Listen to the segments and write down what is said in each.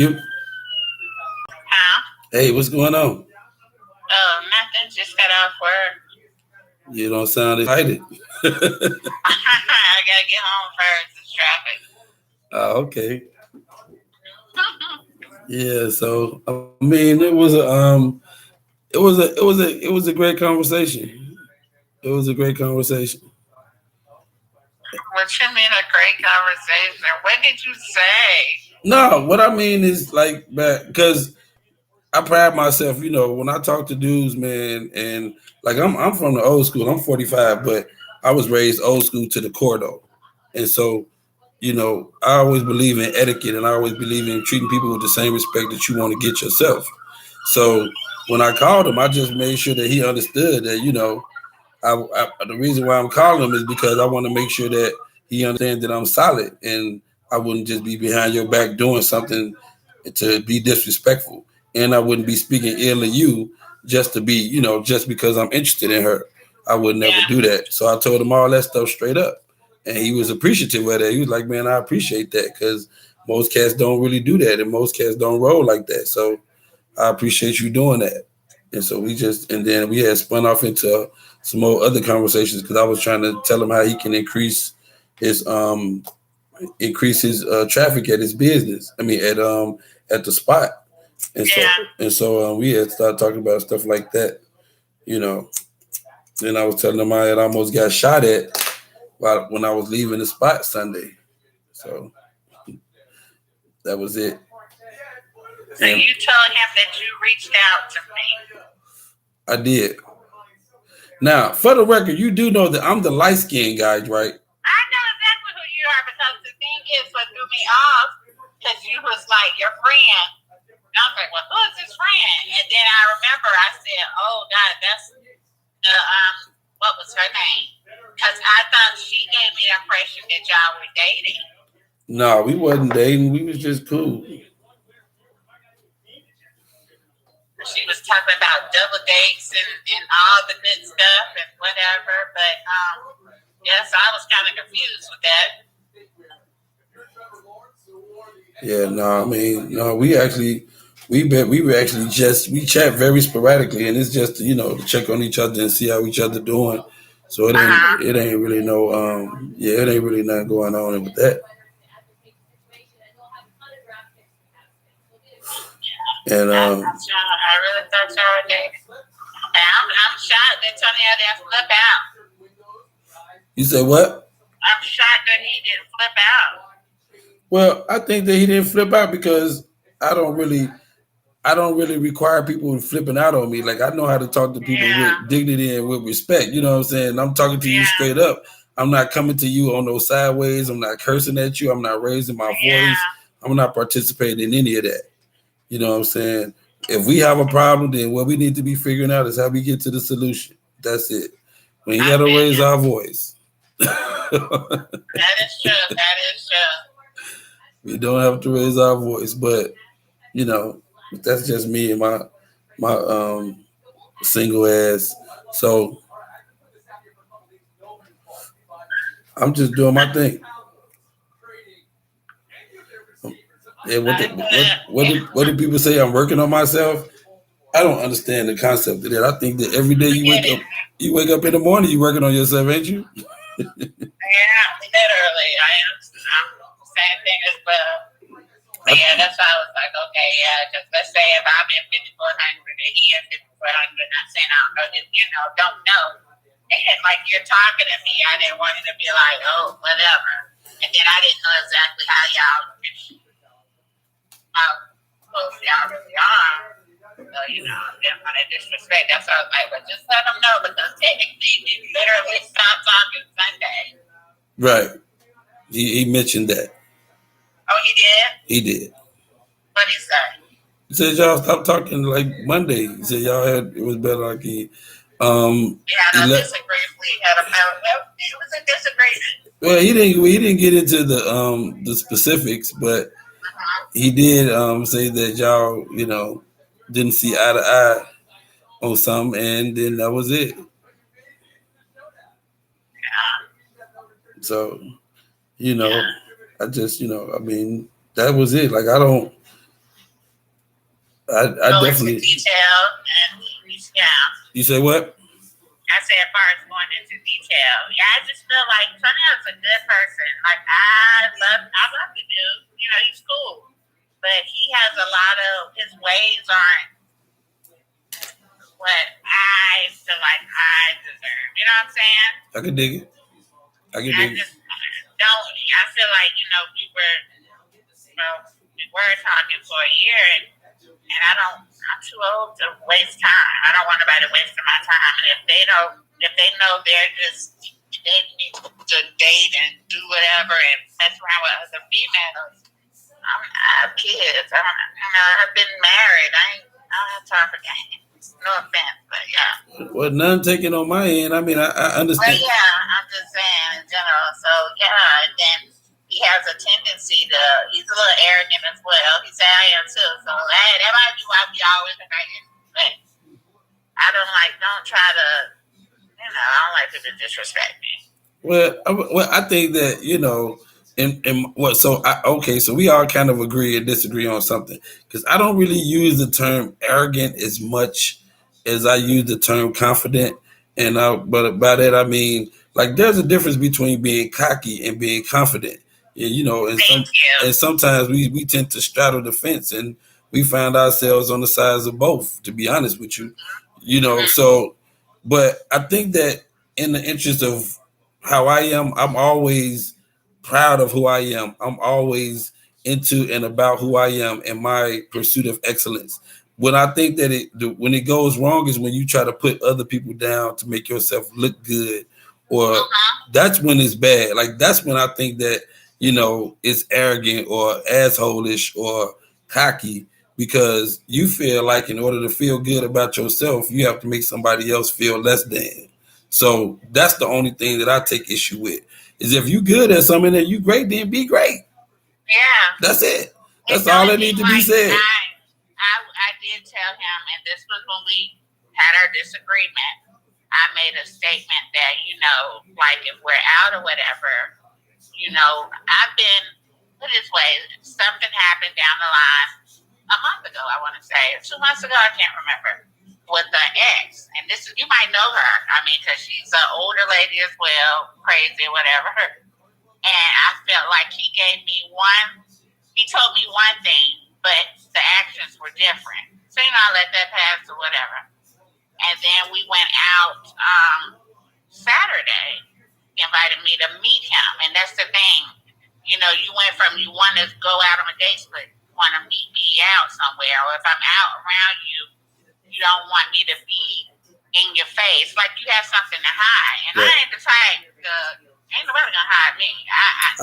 You? Huh? Hey, what's going on? Oh, nothing. Just got off work. You don't sound excited. I gotta get home first. It's traffic. Okay. Yeah. So I mean, it was a great conversation. It was a great conversation. What you mean a great conversation? What did you say? No, what I mean is like, because I pride myself, when I talk to dudes, man, and like I'm from the old school. I'm 45, but I was raised old school to the core though, and so I always believe in etiquette, and I always believe in treating people with the same respect that you want to get yourself. So when I called him, I just made sure that he understood that the reason why I'm calling him is because I want to make sure that he understands that I'm solid and I wouldn't just be behind your back doing something to be disrespectful, and I wouldn't be speaking ill of you just to be, just because I'm interested in her. I would never Yeah. do that. So I told him all that stuff straight up, and he was appreciative of that. He was like, "Man, I appreciate that because most cats don't really do that, and most cats don't roll like that. So I appreciate you doing that." And so and then we had spun off into some more other conversations because I was trying to tell him how he can his um increase his traffic at his business. I mean at the spot. And so Yeah. we had started talking about stuff like that, you know. And I was telling him I had almost got shot at when I was leaving the spot Sunday. So that was it. So And you told him that you reached out to me. I did. Now, for the record, you do know that I'm the light skinned guy, right? I know exactly who you are because the thing is what threw me off because you was like your friend. And I was like, well, who is this friend? And then I remember I said, oh God, that's the what was her name? Because I thought she gave me the impression that y'all were dating. No, we wasn't dating. We was just cool. She was talking about double dates and all the good stuff and whatever. But yes, I was kind of confused with that. Yeah, no, I mean, no, we were actually just we chat very sporadically, and it's just to check on each other and see how each other doing. So it ain't really no it ain't really nothing going on with that. And I really thought y'all were dating. And I'm shocked that Tony didn't flip out. you say what? I'm shocked that he didn't flip out. Well, I think that he didn't flip out because I don't really I don't really require people flipping out on me. Like I know how to talk to people with Yeah. dignity and with respect. You know what I'm saying? I'm talking to you Yeah. straight up. I'm not coming to you on those sideways. I'm not cursing at you. I'm not raising my Yeah. voice. I'm not participating in any of that. You know what I'm saying? If we have a problem, then what we need to be figuring out is how we get to the solution. That's it. We ain't got to raise our voice. That is true. That is true. We don't have to raise our voice, but that's just me and my single ass. So I'm just doing my thing. And what do people say? I'm working on myself. I don't understand the concept of that. I think that every day you wake up in the morning, you working on yourself, ain't you? Yeah, literally. I am. I'm the same thing as well. But yeah, that's why I was like, okay, yeah, because let's say if I'm in 5400 and he in 5400, I'm saying I don't know, don't know. And like you're talking to me, I didn't want it to be like, oh, whatever. And then I didn't know exactly how close y'all really are. So, didn't want to disrespect. That's why I was like, well, just let them know because technically we literally stopped talking Sunday. Right. He mentioned that. Oh, he did? He did. What did he say? He said y'all stopped talking like Monday. He said it was better like we had a disagreement. It was a disagreement. Well, he didn't get into the specifics, but he did say that y'all didn't see eye to eye on something, and then that was it. So, I just, I mean, that was it. Like, I don't, I Go into definitely. detail, and yeah. You say what? I said, as far as going into detail, yeah, I just feel like Chanel's a good person. Like I love the dude. You know, he's cool, but he has a lot of his ways aren't what I feel like I deserve. You know what I'm saying? I can dig it. I can I dig it. just don't. I feel like well, we were talking for a year, and I don't. I'm too old to waste time. I don't want nobody wasting my time. And if they know they're just they need to date and do whatever and mess around with other females. I have kids. I've been married. I don't have time for games. No offense, but yeah. Well, none taken on my end. I mean, I Well, understand. yeah, I'm just saying in general. So yeah, and then he has a tendency to. He's a little arrogant as well. He said I am too. So hey, that might be why we always like. But I don't like. Don't try to. I don't like people to disrespect me. I think that and what so okay, so we all kind of agree and disagree on something because I don't really use the term arrogant as much as I use the term confident, but by that I mean like there's a difference between being cocky and being confident, and Thank and you. sometimes we tend to straddle the fence and we find ourselves on the sides of both. To be honest with you, Mm-hmm. so but I think that in the interest of how I am, I'm always proud of who I am. I'm always into and about who I am and my pursuit of excellence. When I think that when it goes wrong is when you try to put other people down to make yourself look good, or Uh-huh. that's when it's bad. Like that's when I think that it's arrogant or assholish or cocky because you feel like in order to feel good about yourself, you have to make somebody else feel less than. So that's the only thing that I take issue with. Is if you good at something and you great, then be great. Yeah. That's it. And That's the all only that thing, need to be like, said. I did tell him, and this was when we had our disagreement. I made a statement that, like if we're out or whatever, I've been put this way, something happened down the line a month ago, I want to say, or 2 months ago, I can't remember, with the ex. And this is, you might know her. I mean, because she's an older lady as well, crazy, whatever. And I felt like he told me one thing, but the actions were different. So, I let that pass or whatever. And then we went out Saturday. He invited me to meet him. And that's the thing. You went from you want to go out on a date, but you want to meet me out somewhere. Or if I'm out around you, you don't want me to be in your face. Like you have something to hide. And I Yeah. ain't the type to, ain't nobody going to hide me.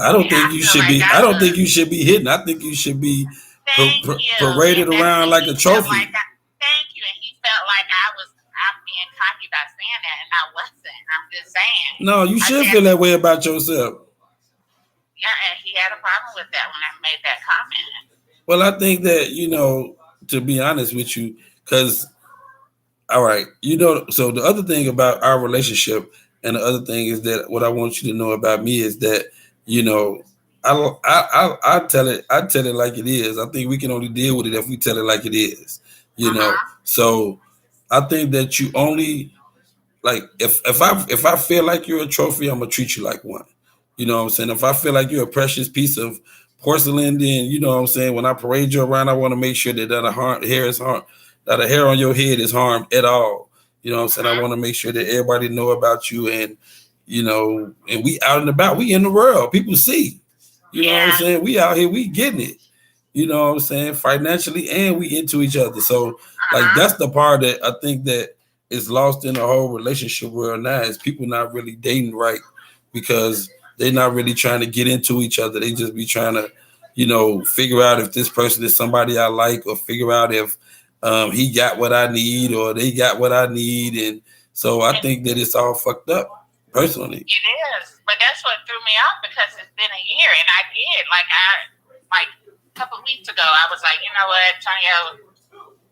I don't I think you feel should like be. I don't think you should be hidden. I think you should be thank you. paraded And that's around what like he a felt like. trophy. Thank you. And he felt like I'm being cocky by saying that, and I wasn't. I'm just saying. No, you I should said, feel that way about yourself. yeah, and he had a problem with that when I made that comment. Well, I think that to be honest with you, because all right, so the other thing about our relationship, and the other thing is that what I want you to know about me is that you know, I tell it like it is. I think we can only deal with it if we tell it like it is. Uh-huh. So I think that you only like if I feel like you're a trophy, I'm gonna treat you like one. You know what I'm saying? If I feel like you're a precious piece of porcelain, then you know what I'm saying. When I parade you around, I want to make sure that a hair on your head is harmed at all. You know what I'm saying? I Uh-huh. want to make sure that everybody know about you, and and we out and about, we in the world, people see. You know what I'm Yeah. saying? We out here, we getting it. You know what I'm saying? Financially, and we into each other. So like Uh-huh. that's the part that I think that is lost in the whole relationship world now is people not really dating right because they're not really trying to get into each other. They just be trying to, figure out if this person is somebody I like or figure out if he got what I need or they got what I need. And so I think that it's all fucked up personally. It is, but that's what threw me off because it's been a year, and I did like a couple of weeks ago. I was like, you know what, Antonio,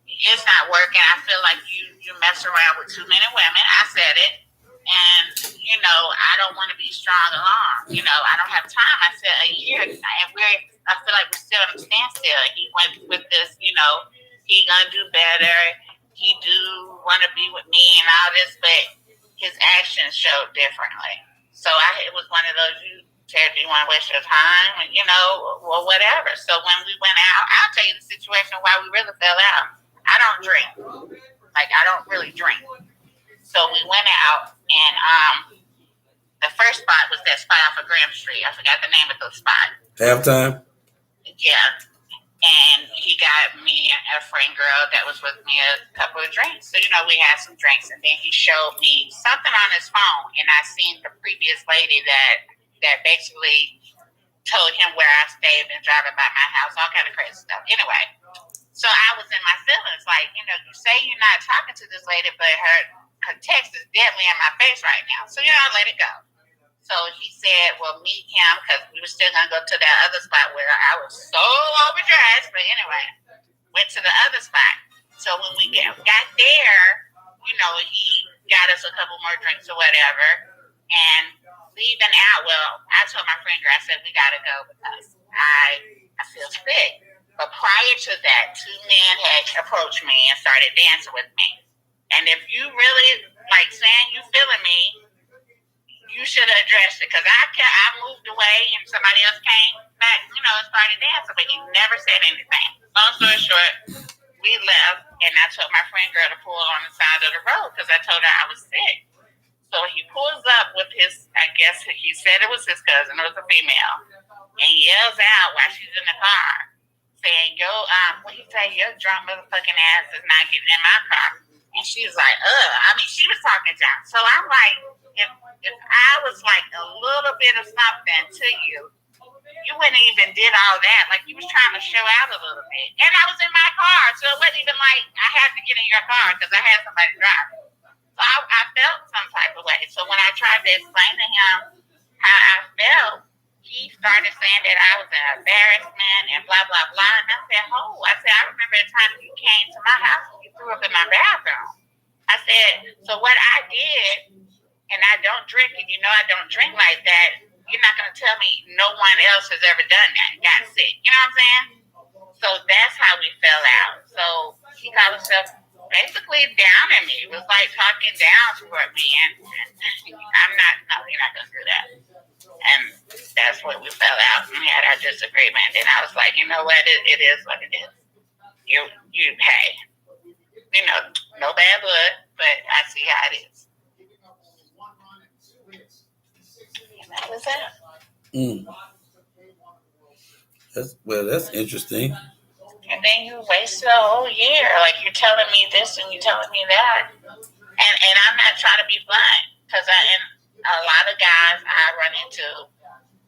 it's not working. I feel like you mess around with too many women. I said it, and I don't want to be strong alone. I don't have time. I said a year, and I feel like we're still at a standstill. He went with this, he gonna do better. He do want to be with me and all this, but his actions showed differently. So it was one of those, you said, do you want to waste your time? And, or whatever. So when we went out, I'll tell you the situation why we really fell out. I don't drink. Like, I don't really drink. So we went out, and the first spot was that spot off of Graham Street. I forgot the name of the spot. Halftime? Yeah. And he got me a friend girl that was with me a couple of drinks. So, we had some drinks. And then he showed me something on his phone. And I seen the previous lady that basically told him where I stayed and driving by my house, all kind of crazy stuff. Anyway, so I was in my feelings. Like, you say you're not talking to this lady, but her text is deadly in my face right now. So, I let it go. So he said, well, meet him, because we were still going to go to that other spot where I was so overdressed. But anyway, went to the other spot. So when we got there, he got us a couple more drinks or whatever. And leaving out, well, I told my friend girl, I said, we got to go because I feel sick. But prior to that, two men had approached me and started dancing with me. And if you really, like, saying you feeling me, you should have addressed it, because I moved away and somebody else came back, and started dancing, but he never said anything. Long story short, we left, and I told my friend girl to pull on the side of the road because I told her I was sick. So he pulls up with his, I guess he said it was his cousin, it was a female, and yells out while she's in the car, saying, yo, what he say, your drunk motherfucking ass is not getting in my car. And she was like, she was talking down. So I'm like, if I was like a little bit of something to you, you wouldn't even did all that. Like, you was trying to show out a little bit. And I was in my car, so it wasn't even like I had to get in your car because I had somebody driving. So I felt some type of way. So when I tried to explain to him how I felt, he started saying that I was an embarrassment and blah, blah, blah. And I said, I remember the time you came to my house and you threw up in my bathroom. I said, so what I did, and I don't drink, and I don't drink like that, you're not going to tell me no one else has ever done that and got sick. You know what I'm saying? So that's how we fell out. So he called himself basically down at me. It was like talking down toward me, and I'm not, no, you're not going to do that. And that's where we fell out, and we had our disagreement. And I was like, you know what? It is what it is. Hey, no bad blood, but I see how it is. And that was it. That's interesting. And then you wasted a whole year. Like, you're telling me this and you're telling me that. And I'm not trying to be blunt, because a lot of guys I run into,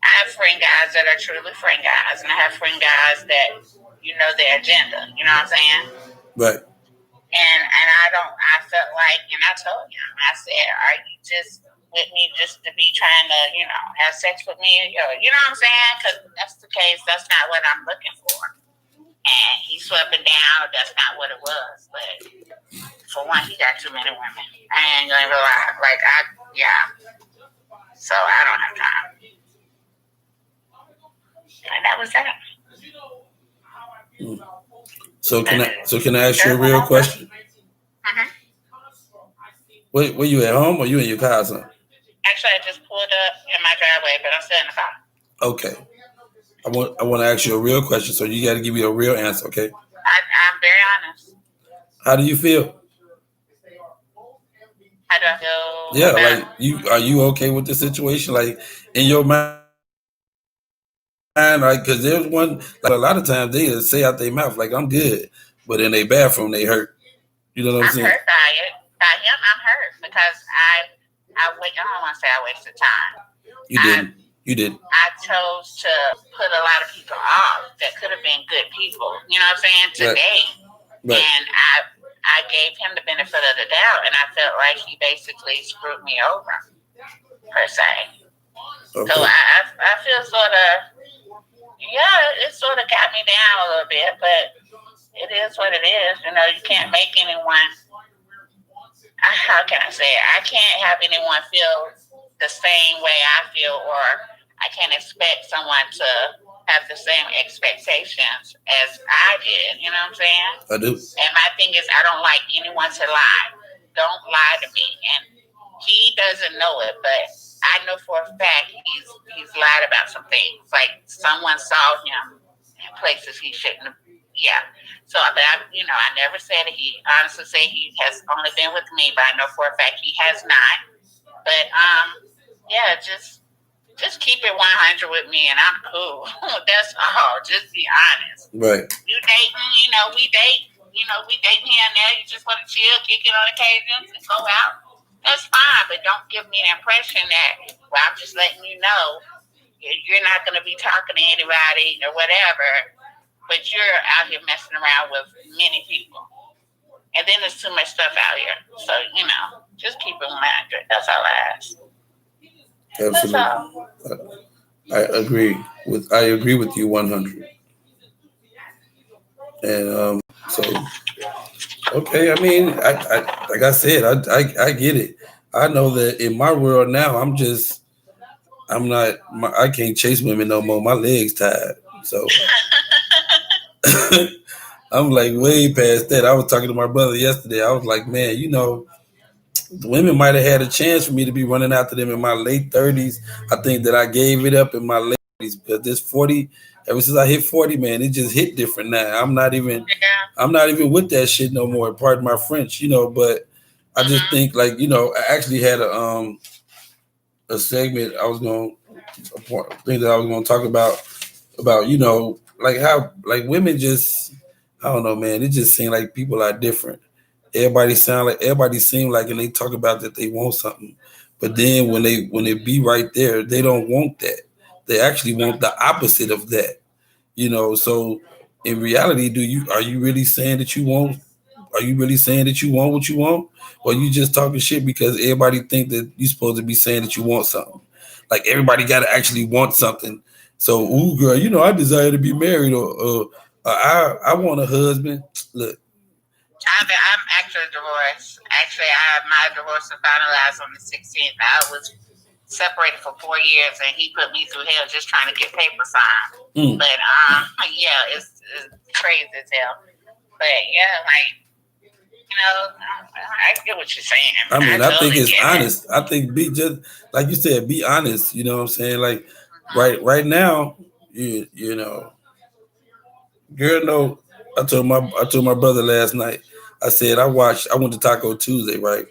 I have friend guys that are truly friend guys, and I have friend guys that their agenda. You know what I'm saying? Right. And I felt like, and I told him, I said, are you just with me just to be trying to, have sex with me? You know what I'm saying? Because that's the case. That's not what I'm looking for. And he swept it down. That's not what it was. But for one, he got too many women. I ain't going to lie. Like, So I don't have time. And that was that. So can I ask you a real question? Mm-hmm. Were you at home or you in your car or something? Actually, I just pulled up in my driveway, but I'm still in the car. Okay. I want to ask you a real question, so you got to give me a real answer, okay? I'm very honest. How do you feel? How do I feel? Yeah, are you okay with the situation? Like, in your mind, like, because there's one, like, a lot of times they just say out their mouth, like, I'm good, but in their bathroom they hurt. You know what I'm saying? I'm hurt by it. By him, I'm hurt because I don't want to say I wasted time. You didn't. I chose to put a lot of people off that could have been good people. You know what I'm saying? Today. Right. And I gave him the benefit of the doubt, and I felt like he basically screwed me over, per se. Okay. So I feel sort of, it sort of got me down a little bit, but it is what it is. You can't make anyone, how can I say it? I can't have anyone feel the same way I feel, or I can't expect someone to have the same expectations as I did. You know what I'm saying? I do. And my thing is, I don't like anyone to lie. Don't lie to me. And he doesn't know it, but I know for a fact he's lied about some things. Like someone saw him in places he shouldn't have. Yeah. So, but I never said it. He honestly said he has only been with me, but I know for a fact he has not. But yeah, just keep it 100 with me, and I'm cool. That's all. Just be honest. Right. You dating, we date. We date here and there. You just want to chill, kick it on occasions, and go out. That's fine, but don't give me the impression that, well, I'm just letting you know you're not going to be talking to anybody or whatever, but you're out here messing around with many people. And then there's too much stuff out here. So, just keep it 100. That's all I ask. Absolutely. I agree with you 100. And so okay, I mean, I like I said, I get it. I know that in my world now, I can't chase women no more. My legs tired. So I'm like way past that. I was talking to my brother yesterday. I was like, man, the women might have had a chance for me to be running after them in my late 30s. I think that I gave it up in my late 30s because this 40, ever since I hit 40, man, it just hit different now. I'm not even with that shit no more. Pardon my French, but I just think like, I actually had a segment a thing that I was going to talk about, like how like women just, I don't know, man, it just seemed like people are different. Everybody seem like, and they talk about that they want something, but then when they be right there, they don't want that. They actually want the opposite of that. So in reality, are you really saying that you want? Are you really saying that you want what you want, or you just talking shit because everybody think that you supposed to be saying that you want something? Like everybody got to actually want something. So, ooh, girl, I desire to be married, or I want a husband. Look. I'm actually divorced. Actually, I have my divorce to finalize on the 16th. I was separated for 4 years, and he put me through hell just trying to get paper signed. But yeah, it's crazy as hell. But yeah, I get what you're saying. I mean, I think it's honest. I think just like you said, be honest. You know what I'm saying? Like right now, you know, girl, no. I told my brother last night. I said I went to Taco Tuesday, right?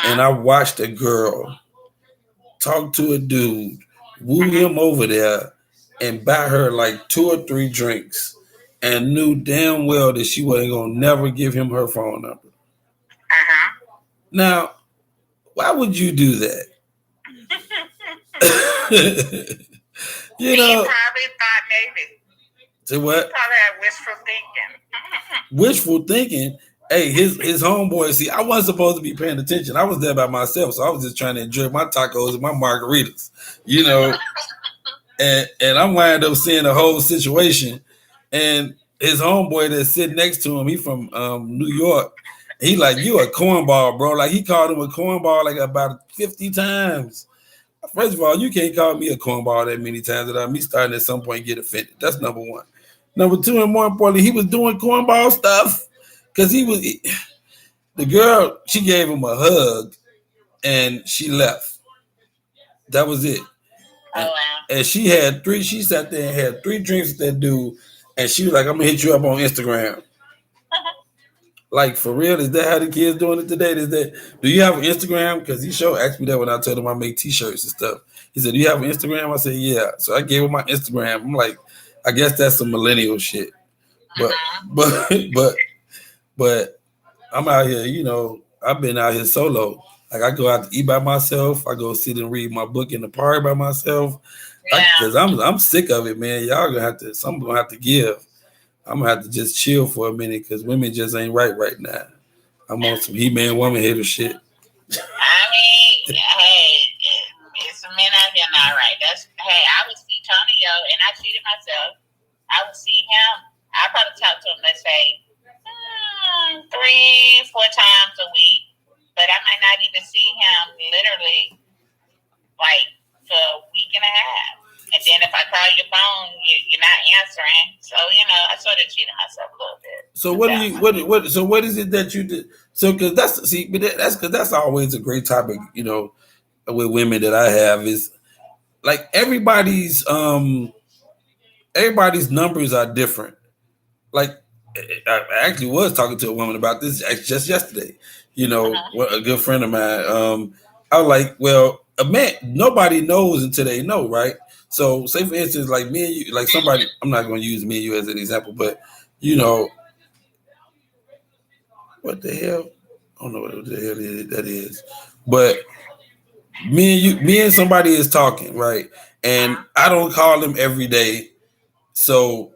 And I watched a girl talk to a dude, woo him over there, and buy her like 2 or 3 drinks, and knew damn well that she wasn't gonna never give him her phone number. Now, why would you do that? He probably thought maybe. To what? He probably had wishful thinking. Wishful thinking. Hey, his homeboy. See, I wasn't supposed to be paying attention. I was there by myself, so I was just trying to enjoy my tacos and my margaritas, and I'm wound up seeing the whole situation. And his homeboy that's sitting next to him, he from New York. He like, you a cornball, bro. Like he called him a cornball like about 50 times. First of all, you can't call me a cornball that many times without me starting at some point get offended. That's number one. Number two, and more importantly, he was doing cornball stuff because the girl, she gave him a hug and she left. That was it. And she sat there and had 3 drinks with that dude, and she was like, I'm gonna hit you up on Instagram. Like, for real, is that how the kids doing it today? Do you have an Instagram? Because he asked me that when I told him I make t-shirts and stuff. He said, do you have an Instagram? I said, yeah. So I gave him my Instagram. I'm like, I guess that's some millennial shit. But I'm out here, I've been out here solo. Like I go out to eat by myself. I go sit and read my book in the park by myself. Because I'm sick of it, man. Y'all something gonna have to give. I'm gonna have to just chill for a minute because women just ain't right now. I'm on some He-Man woman hater shit. I mean, hey, it's some men out here not right. I would see Tonyo, and I cheated myself. I would see him. I probably talk to him, let's say, 3-4 times a week, but I might not even see him literally like for a week and a half. And then if I call your phone, you're not answering. So I sort of cheated myself a little bit So with what do that you one. what so what is it that you did? So because that's because that's always a great topic, with women that I have is like everybody's numbers are different. Like I actually was talking to a woman about this just yesterday. A good friend of mine. I was like, well, a man, nobody knows until they know, right? So, say for instance, like me and you, like somebody. I'm not going to use me and you as an example, but you know, what the hell? I don't know what the hell that is, but me and somebody is talking, right? And I don't call them every day, so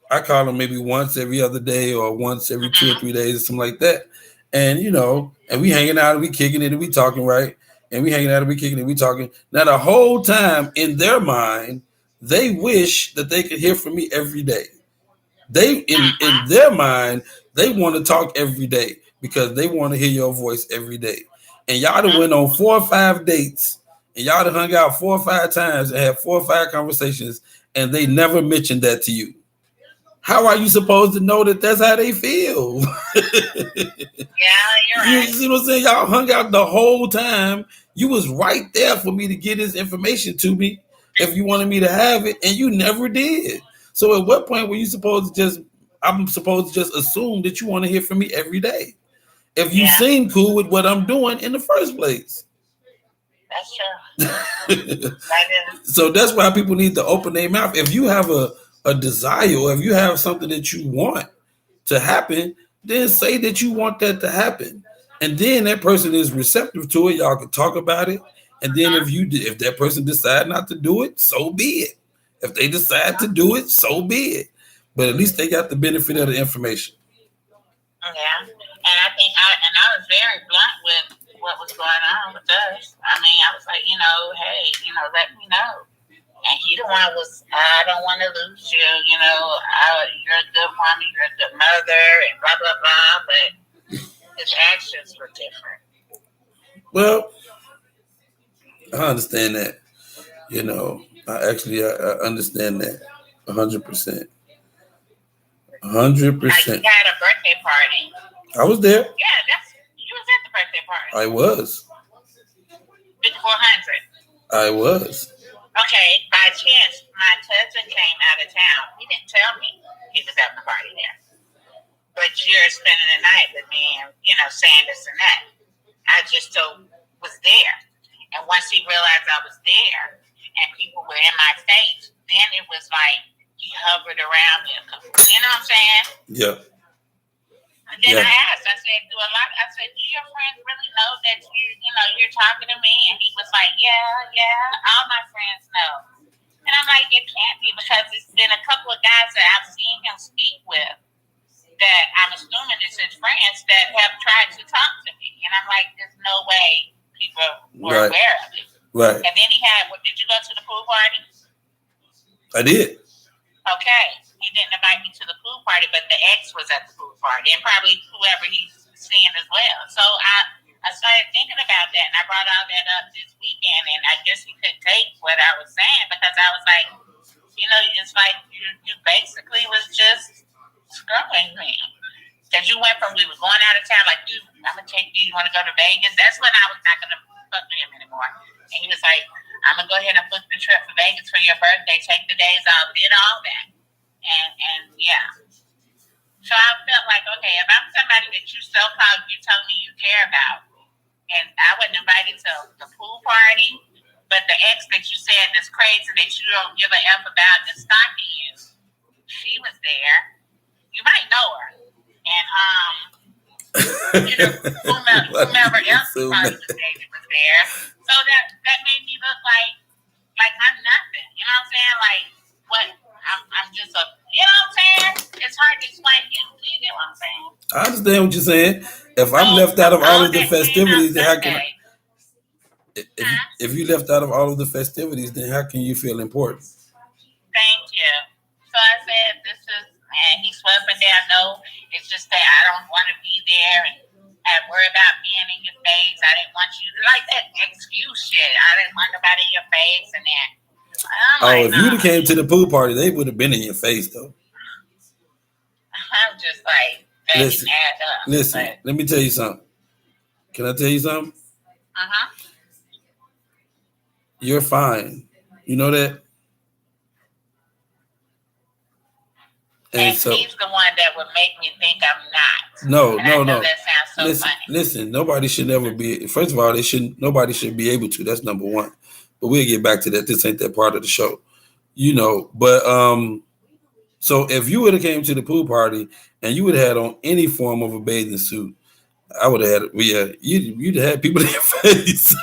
I call them maybe once every other day or once every 2 or 3 days or something like that. And and we hanging out and we kicking it and we talking, right? And we hanging out and we kicking it and we talking. Now the whole time in their mind, they wish that they could hear from me every day. They in their mind, they want to talk every day because they want to hear your voice every day. And y'all done went on 4 or 5 dates and y'all done hung out 4 or 5 times and had 4 or 5 conversations and they never mentioned that to you. How are you supposed to know that that's how they feel? Yeah, you're You right. see what I'm saying? Y'all hung out the whole time. You was right there for me to get this information to me if you wanted me to have it, and you never did. So at what point were you supposed to just? I'm supposed to just assume that you want to hear from me every day if you Yeah, seem cool with what I'm doing in the first place. that's true. That is. So that's why people need to open their mouth. If you have a desire or if you have something that you want to happen, then say that you want that to happen. And then that person is receptive to it. Y'all can talk about it. And then if that person decide not to do it, so be it. If they decide to do it, so be it. But at least they got the benefit of the information. Yeah, and I was very blunt with what was going on with us. I mean, I was like, hey, let me know. And he the one was, I don't want to lose you. You're a good woman, you're a good mother, and blah blah blah. But his actions were different. Well, I understand that. I understand that 100%. Like he 100%. had a birthday party. I was there. Yeah, that's you was at the birthday party. I was. 5400. I was. Okay, by chance, my cousin came out of town. He didn't tell me he was having a party there. But you're spending the night with me and, saying this and that. I just was there. And once he realized I was there and people were in my face, then it was like he hovered around me. You know what I'm saying? Yeah. And then I asked, I said, do your friends really know that you're talking to me? And he was like, yeah, all my friends know. And I'm like, it can't be because it's been a couple of guys that I've seen him speak with that I'm assuming is his friends that have tried to talk to me. And I'm like, there's no way people were aware of it. Right. And then did you go to the pool party? I did. Okay. He didn't invite me to the pool party, but the ex was at the pool party and probably whoever he's seeing as well. So I started thinking about that and I brought all that up this weekend and I guess he couldn't take what I was saying because I was like, it's like you basically was just screwing me. Because you went from we were going out of town, like, I'm going to take you want to go to Vegas? That's when I was not going to fuck with him anymore. And he was like, I'm going to go ahead and book the trip for Vegas for your birthday, take the days off, did all that. And yeah. So I felt like, okay, if I'm somebody that you so-called, you told me you care about, and I wasn't invited to the pool party, but the ex that you said that's crazy that you don't give a F about that's stalking you, she was there. You might know her. And whomever else you probably was dating was there. So that made me look like I'm nothing. You know what I'm saying? Like what I'm just a you know what I'm saying? It's hard to explain to you. Do you get what I'm saying? I understand what you're saying. If I'm left out of all of the festivities, then how can if you left out of all of the festivities, then how can you feel important? Thank you. So I said, this is, and he swept me down. No, it's just that I don't want to be there and I worry about being in your face. I didn't want you like that excuse shit. I didn't want nobody in your face and that. I'm Oh, like, if you'd have nah. came to the pool party, they would have been in your face though. I'm just like, that didn't Listen, add up. listen. But, Let me tell you something. Can I tell you something? uh-huh. You're fine. You know that. And And so, he's the one that would make me think I'm not. no, And I no, know no. that sounds so Listen, funny. listen. Nobody should never be. First of all, they shouldn't. Nobody should be able to. That's number one. But we'll get back to that. This ain't that part of the show. But so if you would have came to the pool party and you would have had on any form of a bathing suit, I would have had. Well, yeah, you'd have had people in your face.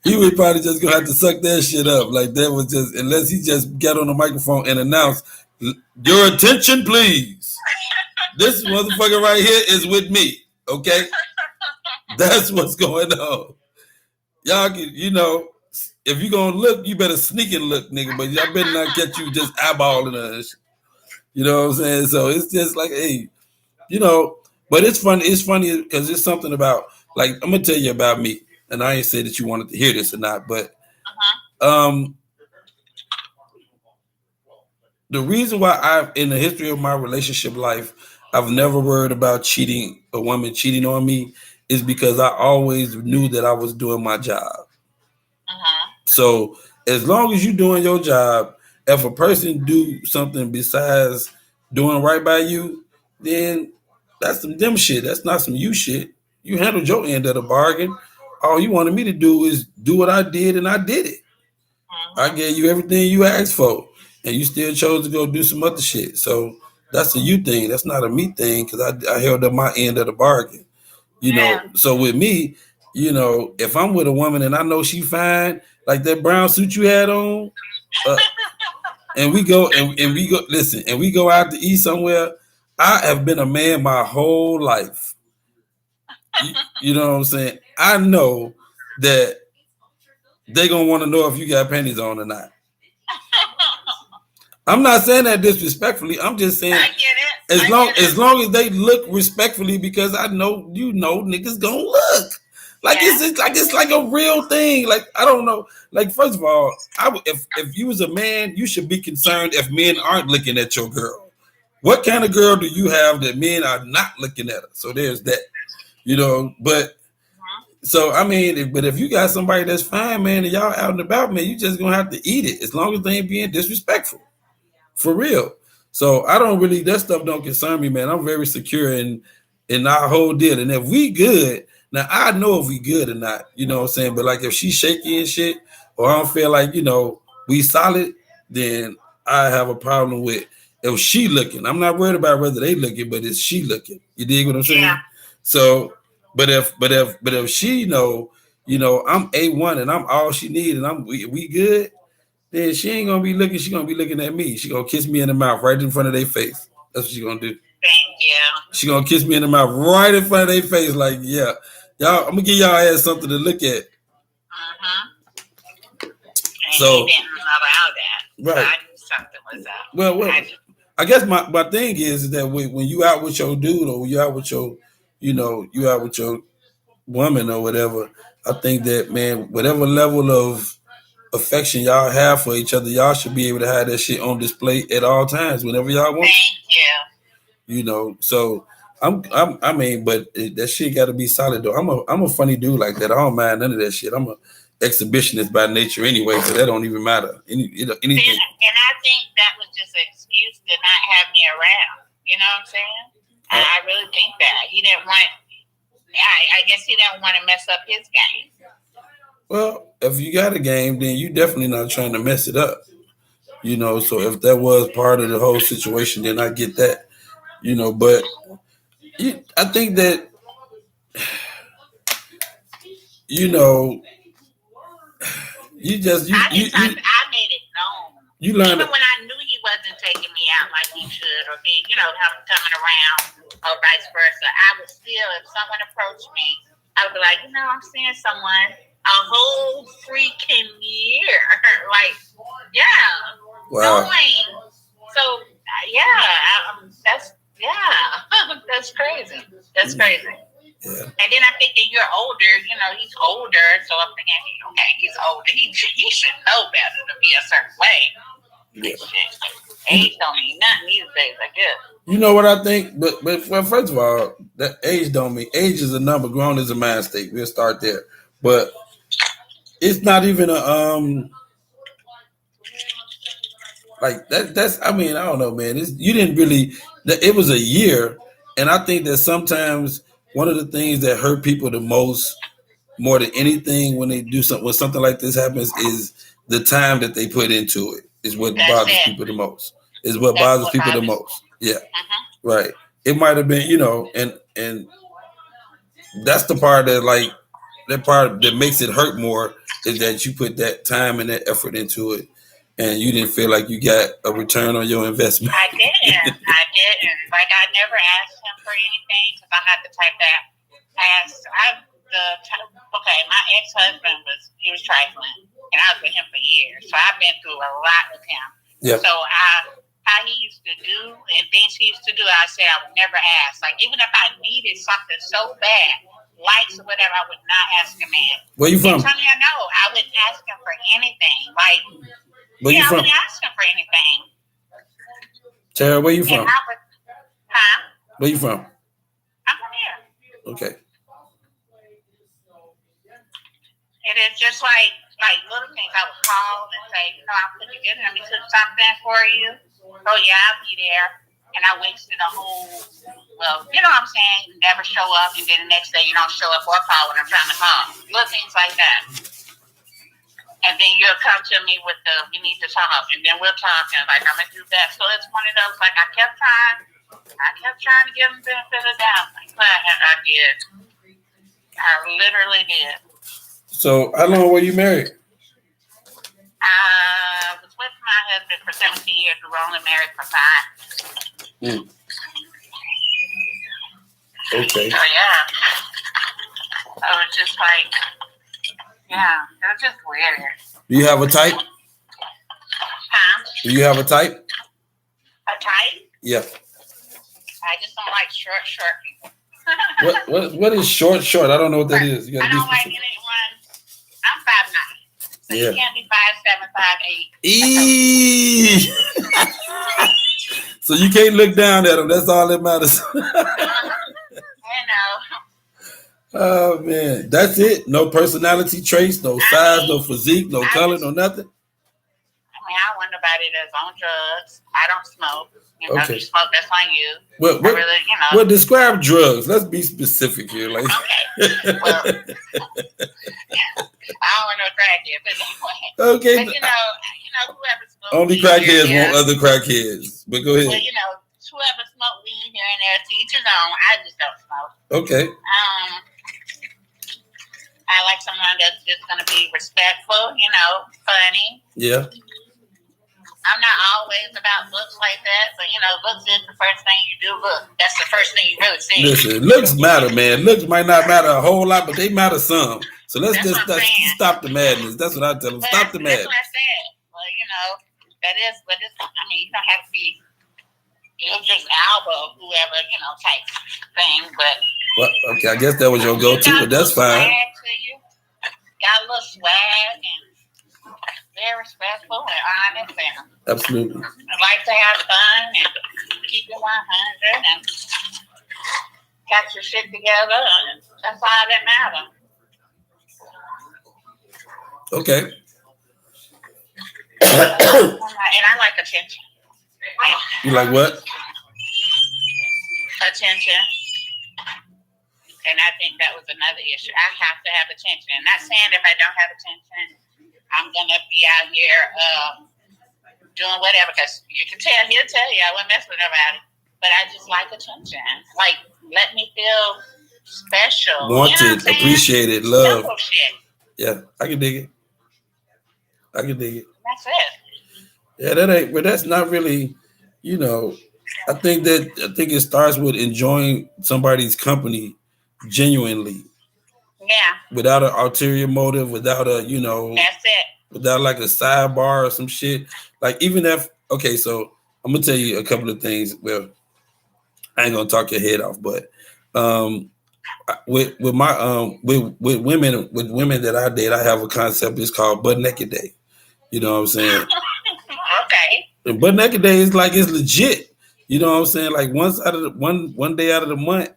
He would probably just gonna have to suck that shit up. Like that was just unless he just got on the microphone and announced, "Your attention, please. This motherfucker right here is with me." Okay, that's what's going on. Y'all, if you gonna look, you better sneak and look, nigga. But y'all better not get you just eyeballing us. You know what I'm saying? So it's just like, hey, you know. But it's funny. It's funny because it's something about like I'm gonna tell you about me, and I ain't say that you wanted to hear this or not, but Uh-huh. um, the reason why in the history of my relationship life, I've never worried about cheating, a woman cheating on me, is because I always knew that I was doing my job. Uh-huh. So as long as you're doing your job, if a person do something besides doing right by you, then that's some them shit. That's not some you shit. You handled your end of the bargain. All you wanted me to do is do what I did, and I did it. I Uh-huh. gave you everything you asked for, and you still chose to go do some other shit. So that's a you thing. That's not a me thing because I held up my end of the bargain. Yeah. So with me, if I'm with a woman and I know she fine, like that brown suit you had on, uh, and we go and we go listen, and we go out to eat somewhere. I have been a man my whole life. You know what I'm saying? I know that they gonna want to know if you got panties on or not. I'm not saying that disrespectfully. I'm just saying I get it. as I long get it. as long as they look respectfully, because I know niggas gonna look like Yeah. it's like a real thing. Like I don't know. Like first of all, if you was a man, you should be concerned if men aren't looking at your girl. What kind of girl do you have that men are not looking at her? So there's that. But Uh-huh. so I mean, but if you got somebody that's fine, man, and y'all out and about, man, you just gonna have to eat it as long as they ain't being disrespectful. For real. So I don't really that stuff don't concern me, man. I'm very secure in our whole deal. And if we good, now I know if we good or not, you know what I'm saying? But like if she's shaky and shit, or I don't feel like, we solid, then I have a problem with if she looking. I'm not worried about whether they looking, but is she looking? You dig what I'm Yeah. saying? So but if she I'm A1 and I'm all she need and we good, then she ain't gonna be looking. She gonna be looking at me. She gonna kiss me in the mouth right in front of their face. That's what she gonna do. Thank you. She gonna kiss me in the mouth right in front of their face. Like, yeah, y'all. I'm gonna give y'all ass something to look at. Uh-huh. And he So, didn't allow that. So right. I knew something was up. Well, I just, I guess my thing is that when you out with your dude or when you out with your, you out with your woman or whatever, I think that man, whatever level of affection y'all have for each other, y'all should be able to have that shit on display at all times whenever y'all want to. thank you. So I mean, but that shit got to be solid though. I'm a funny dude like that. I don't mind none of that shit. I'm a exhibitionist by nature anyway, so that don't even matter. Anything. And I think that was just an excuse to not have me around. You know what I'm saying? I really think that. He didn't want, I guess he didn't want to mess up his game. Well, if you got a game, then you definitely not trying to mess it up. So if that was part of the whole situation, then I get that. But I think that you know you just I didn't talk, I made it known. you learn Even it. when I knew he wasn't taking me out like he should or being, him coming around or vice versa, I would still, if someone approached me, I would be like, I'm seeing someone a whole freaking year. Like, yeah. Wow. Knowing. So, yeah, that's, yeah, that's crazy. That's crazy. Yeah. And then I'm thinking you're older. He's older, so I'm thinking, okay, he's older. He should know better to be a certain way. Yeah. Age don't mean nothing these days, I guess. You know what I think? But well, first of all, that age don't mean age is a number. Grown is a mind state. We'll start there. But it's not even a like that. That's I mean I don't know, man. You didn't really. It was a year, and I think that sometimes one of the things that hurt people the most, more than anything, when they do something when something like this happens, is the time that they put into it. Is what bothers people the most. Is what bothers people the most. Yeah. Right. It might have been, and that's the part that that part that makes it hurt more is that you put that time and that effort into it, and you didn't feel like you got a return on your investment. I didn't. Like I never asked him for anything because I'm not the type that asks. My ex-husband was trifling, and I was with him for years, so I've been through a lot with him. Yeah. So how he used to do and things he used to do, I said I would never ask. Like even if I needed something so bad, likes or whatever, I would not ask a man. Where you from? Tell me, no, I wouldn't ask him for anything. Like, where you from? I wouldn't ask him for anything. Tara, where you from? Where you from? I'm from here. Okay. It is just like little things. I would call and say, I'll put together. Let me cook something for you. Oh yeah, I'll be there. And I wasted a whole, you know what I'm saying? Never show up, and then the next day you don't show up or call when I'm trying to call. Little things like that. And then you'll come to me with we need to talk, and then we'll talk, and like I'm gonna do that. So it's one of those like I kept trying to give him the benefit of the doubt. I did. I literally did. So, how long were you married? I was with my husband for 17 years. We were only married for 5. Okay. So, yeah. So, it was just like, it was just weird. Do you have a type? Huh? Do you have a type? A type? Yeah. I just don't like short people. What is short? I don't know what that is. You I don't like anyone. I'm 5'9". So you can't be 5'7", 5'8". So you can't look down at them. That's all that matters. I know. Oh man, that's it. No personality traits, no size, no physique, no color, no nothing. I mean, I want nobody that's on drugs. I don't smoke. If you smoke, that's on you. Well, describe drugs. Let's be specific here. Like, okay. Well, I don't want no crackhead, but anyway. Okay. But whoever smokes. Only crackheads want other crackheads. But go ahead. Well, whoever smoke weed here and there, to each his own. I just don't smoke. Okay. I like someone that's just going to be respectful, funny. Yeah. I'm not always about looks like that, but looks is the first thing you do. Look, that's the first thing you really see. Listen, looks matter, man. Looks might not matter a whole lot, but they matter some. So let's just stop the madness. That's what I tell them. Stop the madness. That's what I said. Well, that is, but it's. I mean, you don't have to be. Just Alba, whoever type thing. But okay, I guess that was your go-to, but that's fine. Got a little swag and very respectful and honest and absolutely. I like to have fun and keep it 100 and got your shit together, and that's all that matters. Okay. And I like attention. You like what? Attention. And I think that was another issue. I have to have attention. And not saying if I don't have attention, I'm going to be out here doing whatever. Because you can tell, he'll tell you, I wouldn't mess with nobody. But I just like attention. Like, let me feel special. Wanted, appreciated, loved. Simple shit. Yeah, I can dig it. That's it. Yeah, but that's not really, I think it starts with enjoying somebody's company genuinely. Yeah. Without an ulterior motive, without a, that's it. Without like a sidebar or some shit. Like even if, okay, so I'm gonna tell you a couple of things. Well, I ain't gonna talk your head off, but with my with women that I date, I have a concept. It's called butt naked day. You know what I'm saying? Okay. And butt naked day is like it's legit. You know what I'm saying? Like once out of the one day out of the month,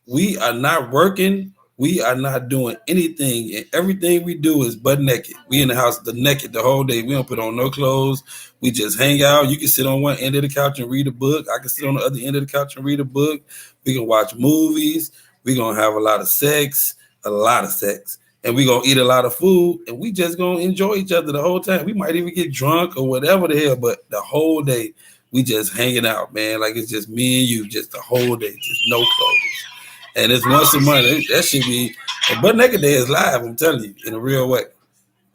we are not working. We are not doing anything, and everything we do is butt naked. We in the house the naked the whole day. We don't put on no clothes. We just hang out. You can sit on one end of the couch and read a book. I can sit on the other end of the couch and read a book. We can watch movies. We gonna have a lot of sex, and we gonna eat a lot of food, and we just gonna enjoy each other the whole time. We might even get drunk or whatever the hell, but the whole day we just hanging out, man. Like it's just me and you, just the whole day, just no clothes. And it's once a month. That should be. But Naked Day is live. I'm telling you, in a real way.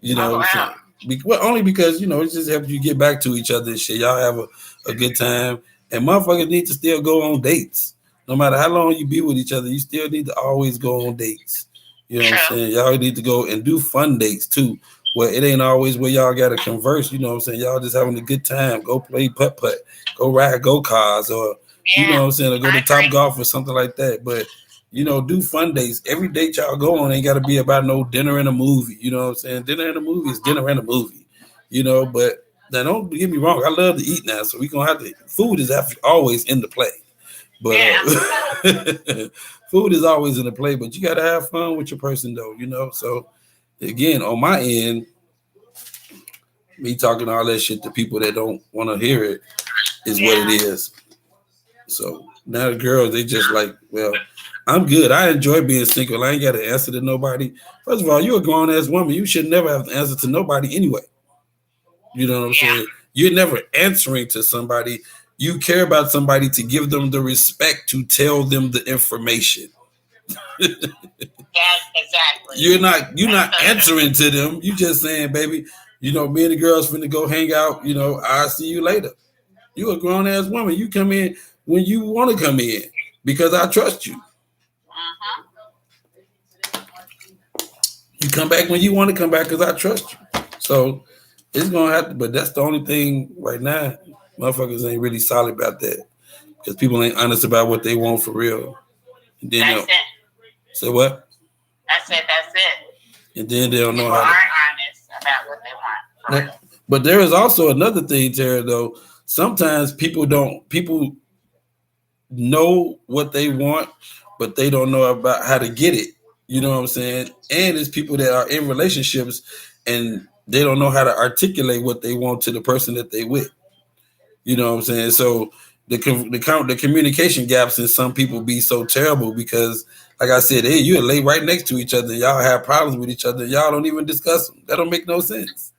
You know Oh what I'm wow. saying? Well, only because it just helps you get back to each other and shit. Y'all have a good time, and motherfuckers need to still go on dates. No matter how long you be with each other, you still need to always go on dates. You know what I'm True. saying? Y'all need to go and do fun dates too, where it ain't always where y'all gotta converse. You know what I'm saying? Y'all just having a good time. Go play putt putt, go ride go cars, or you know Yeah. what I'm saying, or go I to Top agree. Golf or something like that. But do fun dates. Every date y'all go on ain't got to be about no dinner and a movie. You know what I'm saying? Dinner and a movie is dinner and a movie. But now don't get me wrong. I love to eat now, so we gonna have to. Food is always in the play, but Yeah. food is always in the play. But you gotta have fun with your person, though. So again, on my end, me talking all that shit to people that don't want to hear it is what it Yeah. is. So now the girls, they just like, well, I'm good. I enjoy being single. I ain't got to answer to nobody. First of all, you're a grown ass woman. You should never have to answer to nobody anyway. You know what I'm Yeah. saying? You're never answering to somebody. You care about somebody to give them the respect to tell them the information. Yes, exactly. You're not That's so true. answering to them. You just saying, baby, me and the girls finna go hang out. I'll see you later. You a grown ass woman. You come in when you want to come in because I trust you. Mm-hmm. You come back when you want to come back because I trust you. So it's gonna have to, but that's the only thing right now. Motherfuckers ain't really solid about that because people ain't honest about what they want for real. And then That's they'll it. say what? That's it. That's it. And then they don't know People how aren't to. honest about what they want for real. But there is also another thing, Tara. Though sometimes people don't. People know what they want, but they don't know about how to get it. You know what I'm saying? And it's people that are in relationships and they don't know how to articulate what they want to the person that they with. You know what I'm saying? So the communication gaps in some people be so terrible because, like I said, hey, you lay right next to each other. And y'all have problems with each other. Y'all don't even discuss them. That don't make no sense.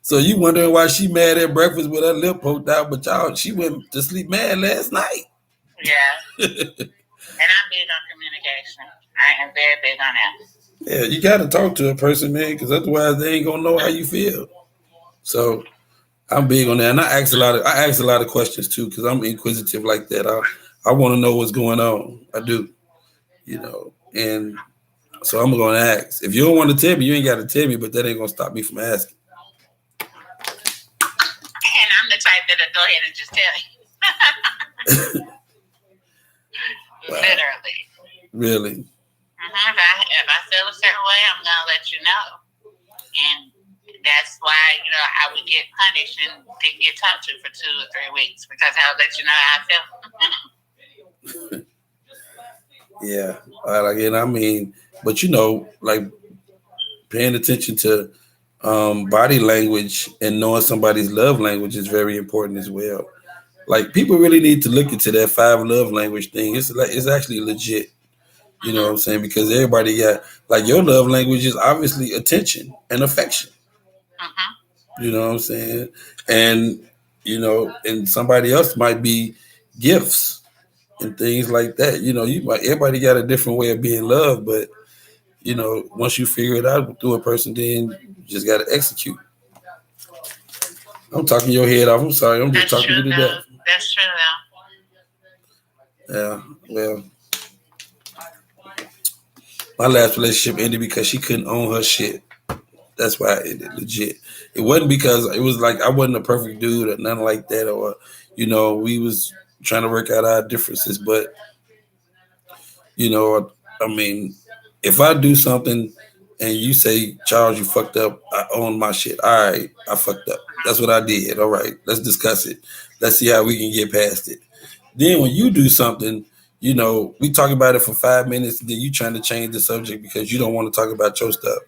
So you wondering why she mad at breakfast with her lip poked out, but she went to sleep mad last night. Yeah. And I'm big on communication. I am very big on that. Yeah, you got to talk to a person, man, because otherwise they ain't gonna know how you feel. So I'm big on that, and I ask a lot of questions too, because I'm inquisitive like that. I want to know what's going on. I do, and so I'm gonna ask. If you don't want to tell me, you ain't got to tell me, but that ain't gonna stop me from asking. And I'm the type that'll go ahead and just tell you. Wow. Literally. Really? If I feel a certain way, I'm gonna let you know. And that's why, I would get punished and didn't get talked to for 2 or 3 weeks because I'll let you know how I feel. Yeah. Again, I mean, but like paying attention to body language and knowing somebody's love language is very important as well. Like people really need to look into that 5 love language thing. It's actually legit. You know what I'm saying? Because everybody got like your love language is obviously attention and affection. You know what I'm saying? And and somebody else might be gifts and things like that. Everybody got a different way of being loved, but once you figure it out through a person, then you just got to execute. I'm talking your head off. I'm sorry. I'm just That's talking true, you to though. death. That's true, though. Yeah. Well, my last relationship ended because she couldn't own her shit. That's why it ended, legit. It wasn't because it was like I wasn't a perfect dude or nothing like that, or we was trying to work out our differences. But You know, I mean, if I do something and you say, Charles, you fucked up, I own my shit. All right, I fucked up. That's what I did. All right, let's discuss it. Let's see how we can get past it. Then when you do something, we talk about it for 5 minutes, then you trying to change the subject because you don't want to talk about your stuff.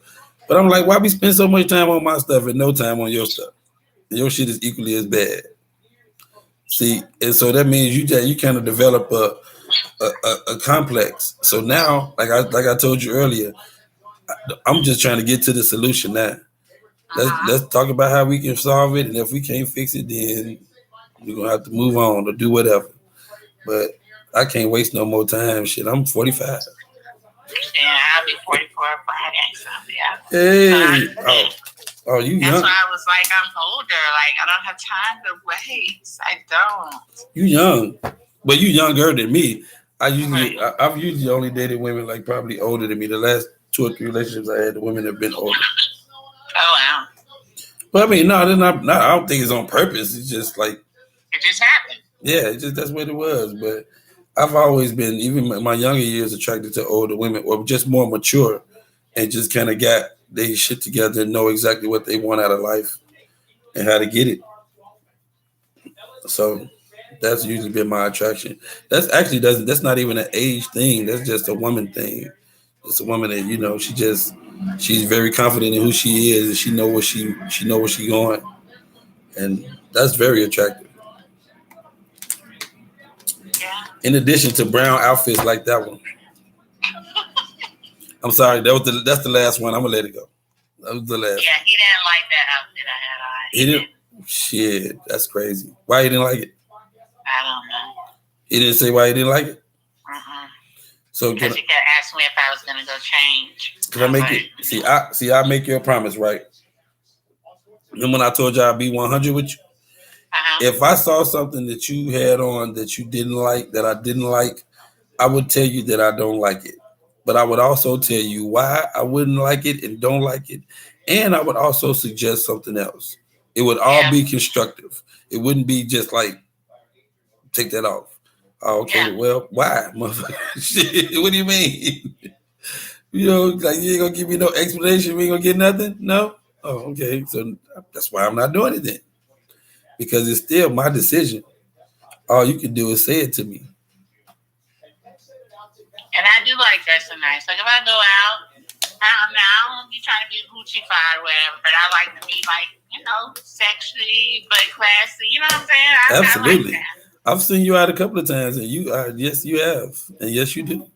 But I'm like, why we spend so much time on my stuff and no time on your stuff? Your shit is equally as bad. See, and so that means you kind of develop a complex. So now, like I told you earlier, I'm just trying to get to the solution now. Let's talk about how we can solve it, and if we can't fix it, then we're gonna have to move on or do whatever. But I can't waste no more time. Shit, I'm 45. Yeah, I'll be 44 Friday, so yeah. Hey, oh, you That's young? why I was like, I'm older. Like I don't have time to wait. I don't. You young, but you younger than me. I've usually only dated women like probably older than me. The last 2 or 3 relationships I had, the women have been older. Oh wow. But I mean, no, they're not. I don't think it's on purpose. It's just like it just happened. Yeah, it's just that's what it was. But I've always been, even in my younger years, attracted to older women or just more mature, and just kind of got they shit together and know exactly what they want out of life and how to get it. So that's usually been my attraction. That's actually doesn't. That's not even an age thing. That's just a woman thing. It's a woman that she's very confident in who she is and she know where she going, and that's very attractive. Yeah. In addition to brown outfits like that one. I'm sorry, that's the last one. I'm gonna let it go. That was the last. Yeah, he didn't like that outfit I had on. He didn't. Shit, that's crazy. Why he didn't like it? I don't know. He didn't say why he didn't like it. So because he kept asking me if I was gonna go change. Can I make it? I make you a promise, right? And when I told you I'd be 100 with you, if I saw something that you had on that you didn't like, that I didn't like, I would tell you that I don't like it. But I would also tell you why I wouldn't like it and don't like it. And I would also suggest something else. It would all be constructive. It wouldn't be just like, take that off. Oh, okay, well, why? Shit, what do you mean? Like you ain't gonna give me no explanation. We ain't gonna get nothing? No? Oh, okay. So that's why I'm not doing it then. Because it's still my decision. All you can do is say it to me. And I do like dressing nice. Like if I go out, I don't be trying to be Gucci-fied or whatever, but I like to be like, sexy but classy. You know what I'm saying? Absolutely. I like that. I've seen you out a couple of times, and you are. Yes, you have, and yes, you do,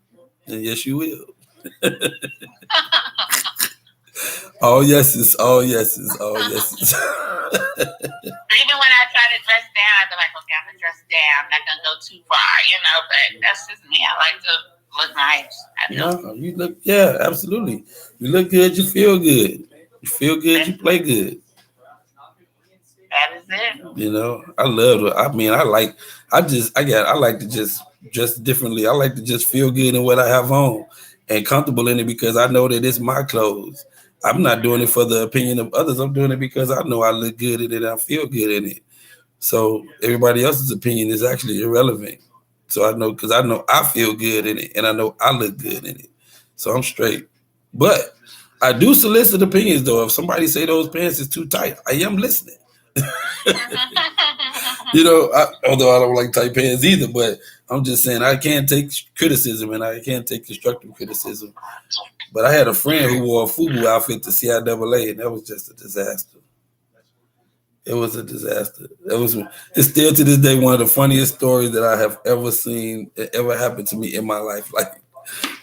and yes, you will. All yeses, all yeses, all yeses. Even when I try to dress down, I be like, okay, I'm gonna dress down. I'm not gonna go too far, but that's just me. I like to look nice. No, you look, absolutely. You look good, you feel good. You feel good, you play good. That is it. I love it. I mean, I like to just dress differently. I like to just feel good in what I have on and comfortable in it because I know that it's my clothes. I'm not doing it for the opinion of others. I'm doing it because I know I look good in it and I feel good in it. So everybody else's opinion is actually irrelevant. So I know because I know I feel good in it and I know I look good in it. So I'm straight. But I do solicit opinions though. If somebody say those pants is too tight, I am listening. Although I don't like tight pants either, but I'm just saying I can't take criticism and I can't take constructive criticism. But I had a friend who wore a FUBU outfit to CIAA, and that was just a disaster. It was a disaster. It's still to this day one of the funniest stories that I have ever seen, that ever happened to me in my life. Like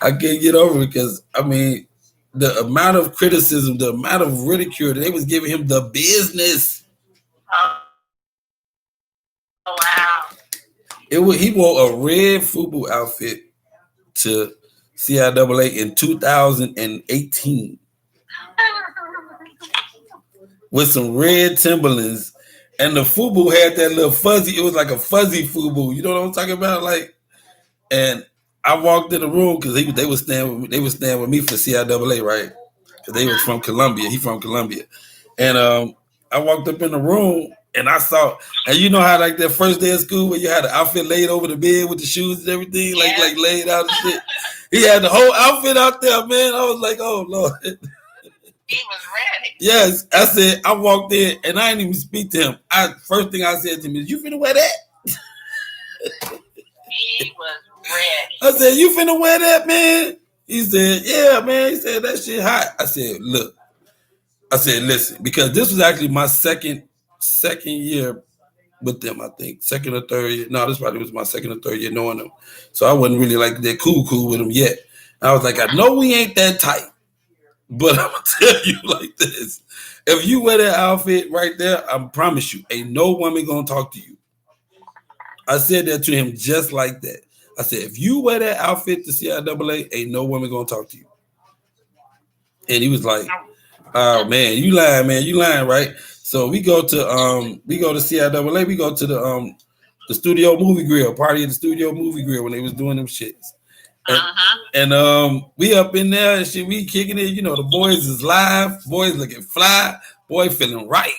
I can't get over it because I mean, the amount of criticism, the amount of ridicule, they was giving him the business. Oh wow! He wore a red FUBU outfit to CIAA in 2018 with some red Timberlands, and the FUBU had that little fuzzy. It was like a fuzzy FUBU. You know what I'm talking about? Like, and I walked in the room because they were staying with me for CIAA, right? Because they was from Columbia. He from Columbia, and I walked up in the room. And I saw, and you know how like that first day of school where you had the outfit laid over the bed with the shoes and everything, like laid out and shit. He had the whole outfit out there, man. I was like, oh Lord. He was ready. Yes, I said. I walked in and I didn't even speak to him. First thing I said to him is, "You finna wear that?" He was ready. I said, "You finna wear that, man?" He said, "Yeah, man." He said, "That shit hot." I said, "Look," I said, "Listen," because this was actually my second year with them. I think second or third year. No, this probably was my second or third year knowing them. So I wasn't really like that cool with them yet. I was like, I know we ain't that tight, but I'm gonna tell you like this: if you wear that outfit right there, I promise you, ain't no woman gonna talk to you. I said that to him just like that. I said, if you wear that outfit to CIAA, ain't no woman gonna talk to you. And he was like, "Oh man, you lying, man, you lying, right?" So we go to CIAA, we go to the studio movie grill, party at the studio movie grill when they was doing them shits. And we up in there and shit, we kicking it, the boys is live, boys looking fly, boy feeling right.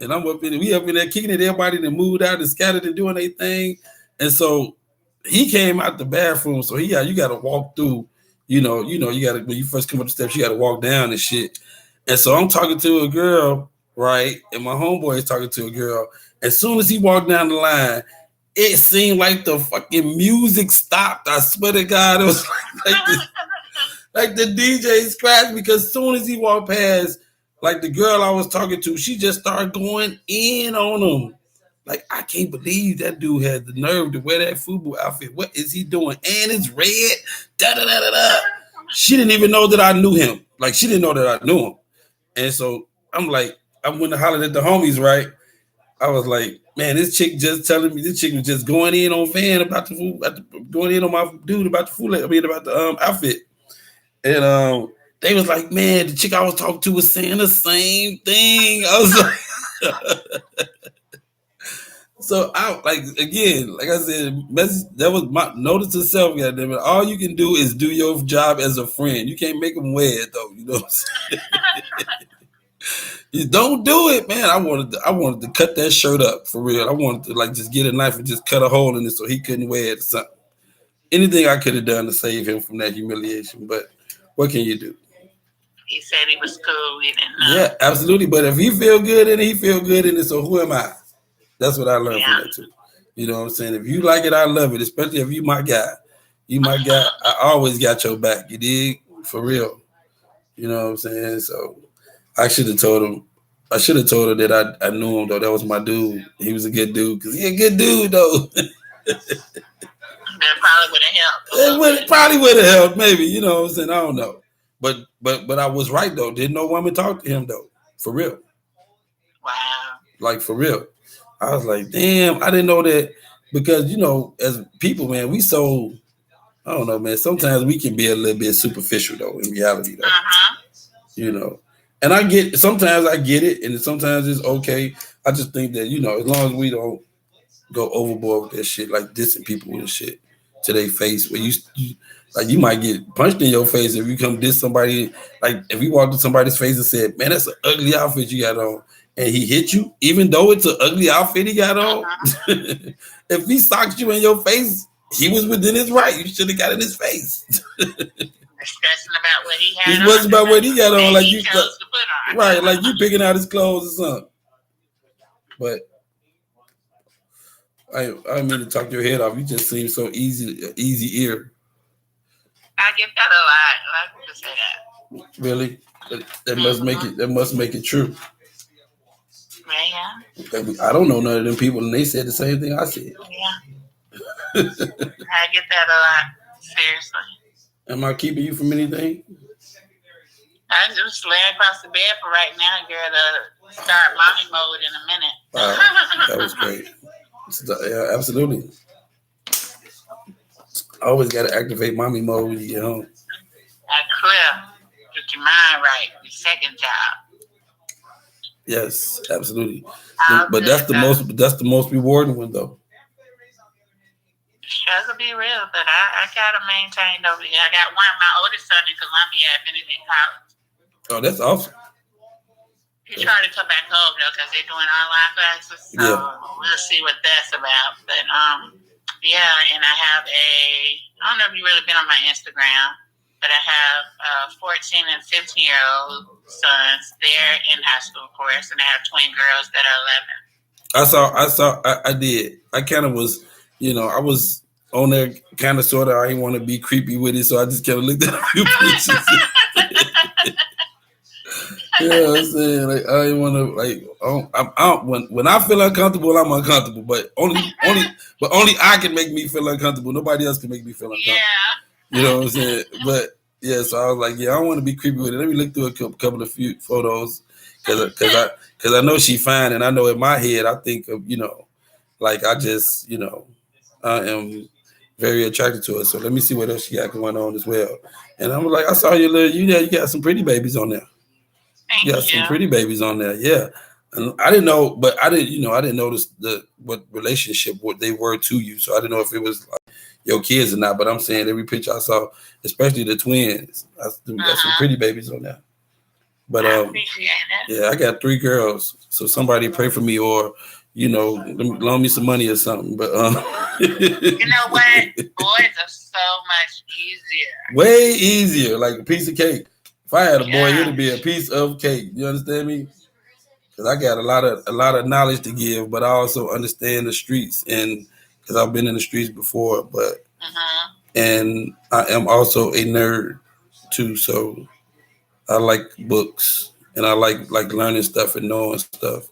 And we up in there kicking it, everybody that moved out and scattered and doing their thing. And so he came out the bathroom. So you gotta walk through, you gotta, when you first come up the steps, you gotta walk down and shit. And so I'm talking to a girl, right? And my homeboy is talking to a girl. As soon as he walked down the line, it seemed like the fucking music stopped. I swear to God, it was like the DJ scratched, because as soon as he walked past, like the girl I was talking to, she just started going in on him. Like, I can't believe that dude had the nerve to wear that FUBU outfit. What is he doing? And it's red. Da da da da da. She didn't even know that I knew him. Like, she didn't know that I knew him. And so I'm like, I went to holler at the homies, right? I was like, man, this chick just telling me, this chick was just going in on Van about the food, going in on my dude about the food, about the outfit. And they was like, man, the chick I was talking to was saying the same thing. I was like, so I like, again, like I said, that was my notice to self. Goddamn it, all you can do is do your job as a friend. You can't make them wear it though. You know what I'm saying? You don't do it, man. I wanted to cut that shirt up for real. I wanted to like just get a knife and just cut a hole in it so he couldn't wear it or something. Anything I could have done to save him from that humiliation, but what can you do? He said he was cool. He didn't know. Yeah, absolutely. But if he feel good in it, he feel good in it. So who am I? That's what I learned from that too. You know what I'm saying? If you like it, I love it. Especially if you my guy. You my guy. I always got your back. You dig? For real. You know what I'm saying? So I should have told him. I should have told her that I knew him though. That was my dude. He was a good dude because he a good dude though. That probably would have helped. Probably would have helped, maybe. You know what I'm saying? I don't know. But I was right though. Didn't no woman talk to him though. For real. Wow. Like for real. I was like, damn, I didn't know that, because as people, man, we so, I don't know, man. Sometimes we can be a little bit superficial though, in reality though. And sometimes I get it, and sometimes it's okay. I just think that, as long as we don't go overboard with that shit, like dissing people and shit to their face, where you might get punched in your face if you come diss somebody. Like if you walked to somebody's face and said, man, that's an ugly outfit you got on, and he hit you, even though it's an ugly outfit he got on, if he socked you in your face, he was within his right. You should have got in his face. Stressing about what he had on. It about what he got on, like you chose to put on. Right, like you picking out his clothes or something. But I didn't mean to talk your head off. You just seem so easy ear. I get that a lot. A lot of people say that. Really? That must make it true. Yeah. I don't know none of them people, and they said the same thing I said. Yeah. I get that a lot. Seriously. Am I keeping you from anything? I just laying across the bed for right now, girl, to start mommy mode in a minute. Wow, that was great. Yeah, absolutely. I always got to activate mommy mode when you get home. Clear. Get your mind right. Your second job. Yes, absolutely. But that's the most rewarding one though. Struggle be real, but I gotta maintain over here. I got my oldest son in Columbia at Benedict College. Oh, that's awesome. He tried to come back home though because they're doing online classes. So we'll see what that's about. But Yeah, and I have I don't know if you've really been on my Instagram, but I have 14 and 15-year-old sons. They're in high school, of course, and I have twin girls that are 11. I did. I kind of was, I was on there kind of sort of. I didn't want to be creepy with it, so I just kind of looked at a few pictures. Yeah, I'm saying like I didn't want to like. When I feel uncomfortable, I'm uncomfortable. But only I can make me feel uncomfortable. Nobody else can make me feel uncomfortable. Yeah. You know what I'm saying? But yeah, so I was like, yeah, I don't want to be creepy with it. Let me look through a couple of few photos because I know she fine, and I know in my head I think of like I just I am very attracted to her. So let me see what else she got going on as well. And I'm like, I saw your little you got some pretty babies on there. Thank You got you. some pretty babies on there, yeah. And I didn't know, but I didn't notice what relationship what they were to you. So I didn't know if it was like your kids or not. But I'm saying every picture I saw, especially the twins, got some pretty babies on there. But I appreciate it. yeah, I got 3 girls. So somebody pray for me or loan me some money or something. But you know what? Boys are so much easier. Way easier, like a piece of cake. If I had a boy, it'd be a piece of cake. You understand me? Because I got a lot of knowledge to give, but I also understand the streets, and because I've been in the streets before. But and I am also a nerd too, so I like books and I like learning stuff and knowing stuff.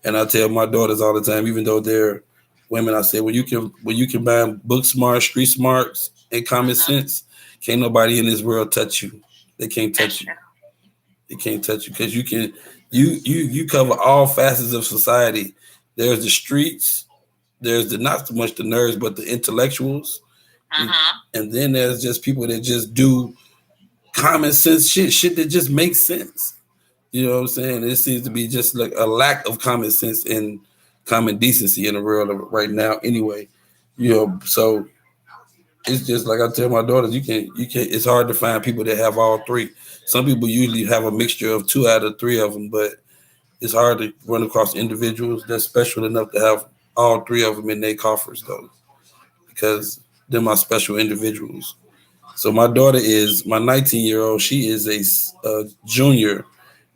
And I tell my daughters all the time, even though they're women, I say when you combine book smart, street smarts, and common sense, can't nobody in this world touch you. They can't touch you. They can't touch you because you cover all facets of society. There's the streets. There's not so much the nerds, but the intellectuals. And then there's just people that just do common sense shit that just makes sense. You know what I'm saying? It seems to be just like a lack of common sense and common decency in the world right now. Anyway, so it's just like I tell my daughters, you can't. It's hard to find people that have all 3. Some people usually have a mixture of 2 out of 3 of them, but it's hard to run across individuals that's special enough to have all 3 of them in their coffers, though, because they're my special individuals. So my daughter is my 19-year-old. She is a junior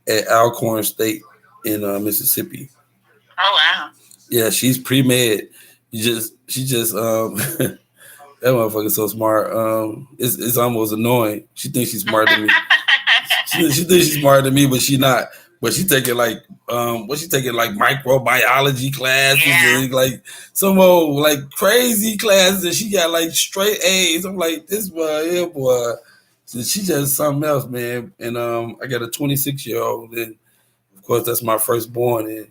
at Alcorn State in Mississippi. Oh wow! Yeah, she's pre-med. She just that motherfucker's so smart. It's almost annoying. She thinks she's smarter than me. She thinks she's smarter than me, but she's not. But she taking she taking like microbiology classes and like some old like crazy classes, and she got like straight A's. I'm like, this boy, yeah, boy. So she just something else, man. And I got a 26-year-old, and of course that's my firstborn, and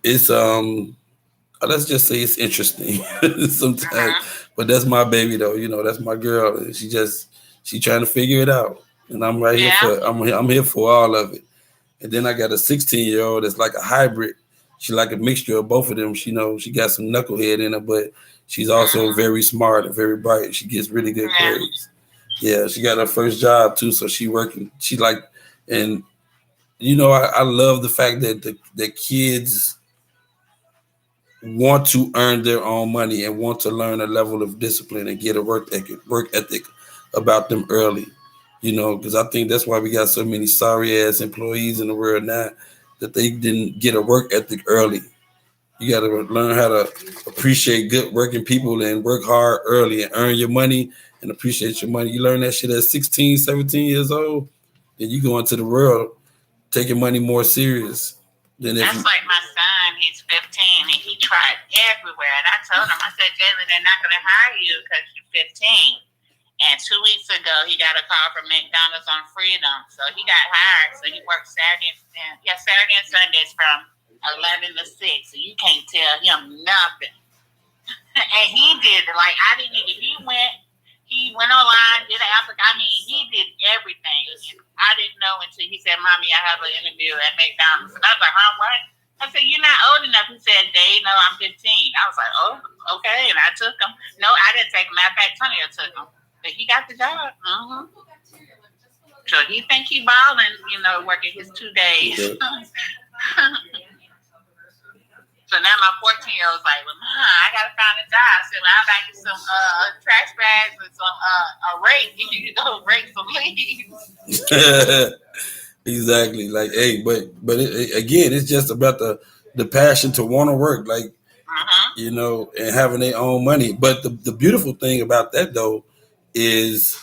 it's let's just say it's interesting sometimes. But that's my baby though, that's my girl, and she trying to figure it out, and I'm right here for I'm here for all of it. And then I got a 16-year-old that's like a hybrid. She like a mixture of both of them. She got some knucklehead in her, but she's also very smart and very bright. She gets really good grades. Yeah, she got her first job too, so she working. She like, and I love the fact that the kids want to earn their own money and want to learn a level of discipline and get a work ethic about them early. Because I think that's why we got so many sorry ass employees in the world now, that they didn't get a work ethic early. You got to learn how to appreciate good working people and work hard early and earn your money and appreciate your money. You learn that shit at 16, 17 years old, then you go into the world taking money more serious. That's like my son. He's 15 and he tried everywhere. And I told him, I said, Jalen, they're not going to hire you because you're 15. And 2 weeks ago, he got a call from McDonald's on Freedom. So he got hired. So he worked Saturday and Sundays from 11 to 6. So you can't tell him nothing. And he did, like, I didn't even, he went online, did an application. I mean, he did everything. And I didn't know until he said, Mommy, I have an interview at McDonald's. And I was like, huh, what? I said, you're not old enough. He said, Dave, no, I'm 15. I was like, oh, okay. And I took him. No, I didn't take him. Matter of fact, Tonio took him. But he got the job. So he think he balling, working his 2 days. So now my 14-year-old's like, well, Mom, I gotta find a job. I said, well, I'll buy you some trash bags and some a rake. You can go rake some leaves. Exactly. Like, hey, again, it's just about the passion to want to work, like, and having their own money. But the beautiful thing about that though is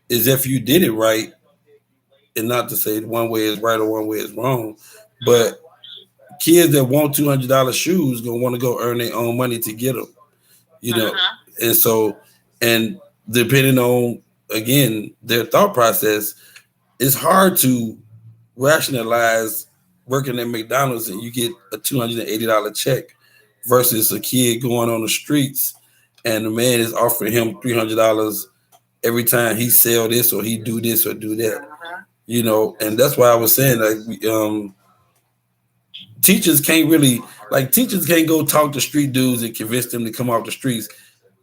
if you did it right, and not to say one way is right or one way is wrong, but kids that want $200 shoes gonna want to go earn their own money to get them, and so, and depending on, again, their thought process, it's hard to rationalize working at McDonald's and you get a $280 check versus a kid going on the streets and the man is offering him $300 every time he sell this or he do this or do that. And that's why I was saying, like, teachers can't go talk to street dudes and convince them to come off the streets.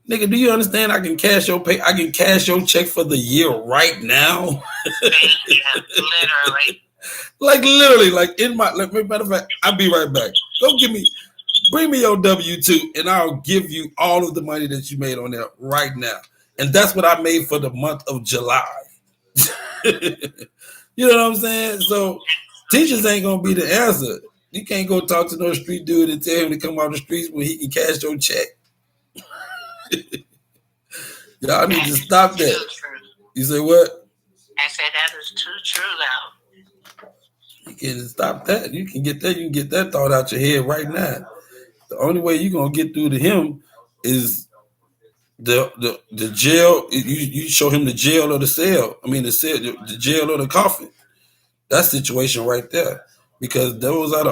Nigga, do you understand? I can cash your check for the year right now. Yeah, literally. Like literally, like in my matter of fact, I'll be right back. Bring me your W-2 and I'll give you all of the money that you made on there right now. And that's what I made for the month of July. You know what I'm saying? So teachers ain't gonna be the answer. You can't go talk to no street dude and tell him to come off the streets when he can cash your check. Y'all need to stop that. You say what? I said that is too true though. You can stop that. You can get that thought out your head right now. The only way you're gonna get through to him is the jail. You show him the jail or the cell. I mean the jail or the coffin. That situation right there. Because those are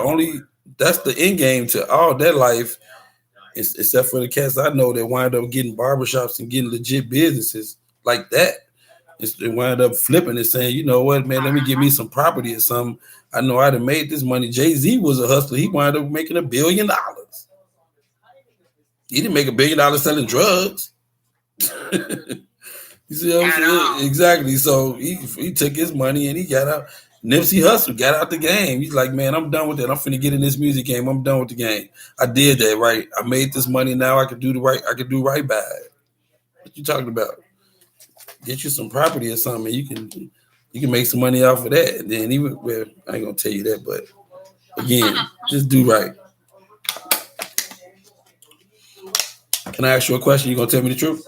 that's the end game to all their life, except for the cats I know that wind up getting barbershops and getting legit businesses like that. They wind up flipping and saying, you know what, man, let me give me some property or something. I know I'd have made this money. Jay-Z was a hustler. He wound up making $1 billion. He didn't make $1 billion selling drugs. You see what I'm saying? Exactly. So he took his money and he got out. Nipsey Hussle got out the game. He's like, man, I'm done with that. I'm finna get in this music game. I'm done with the game. I did that, right? I made this money. Now I can do right by it. What you talking about? Get you some property or something. You can make some money off of that. And then I ain't gonna tell you that, but again, just do right. Can I ask you a question? You gonna tell me the truth?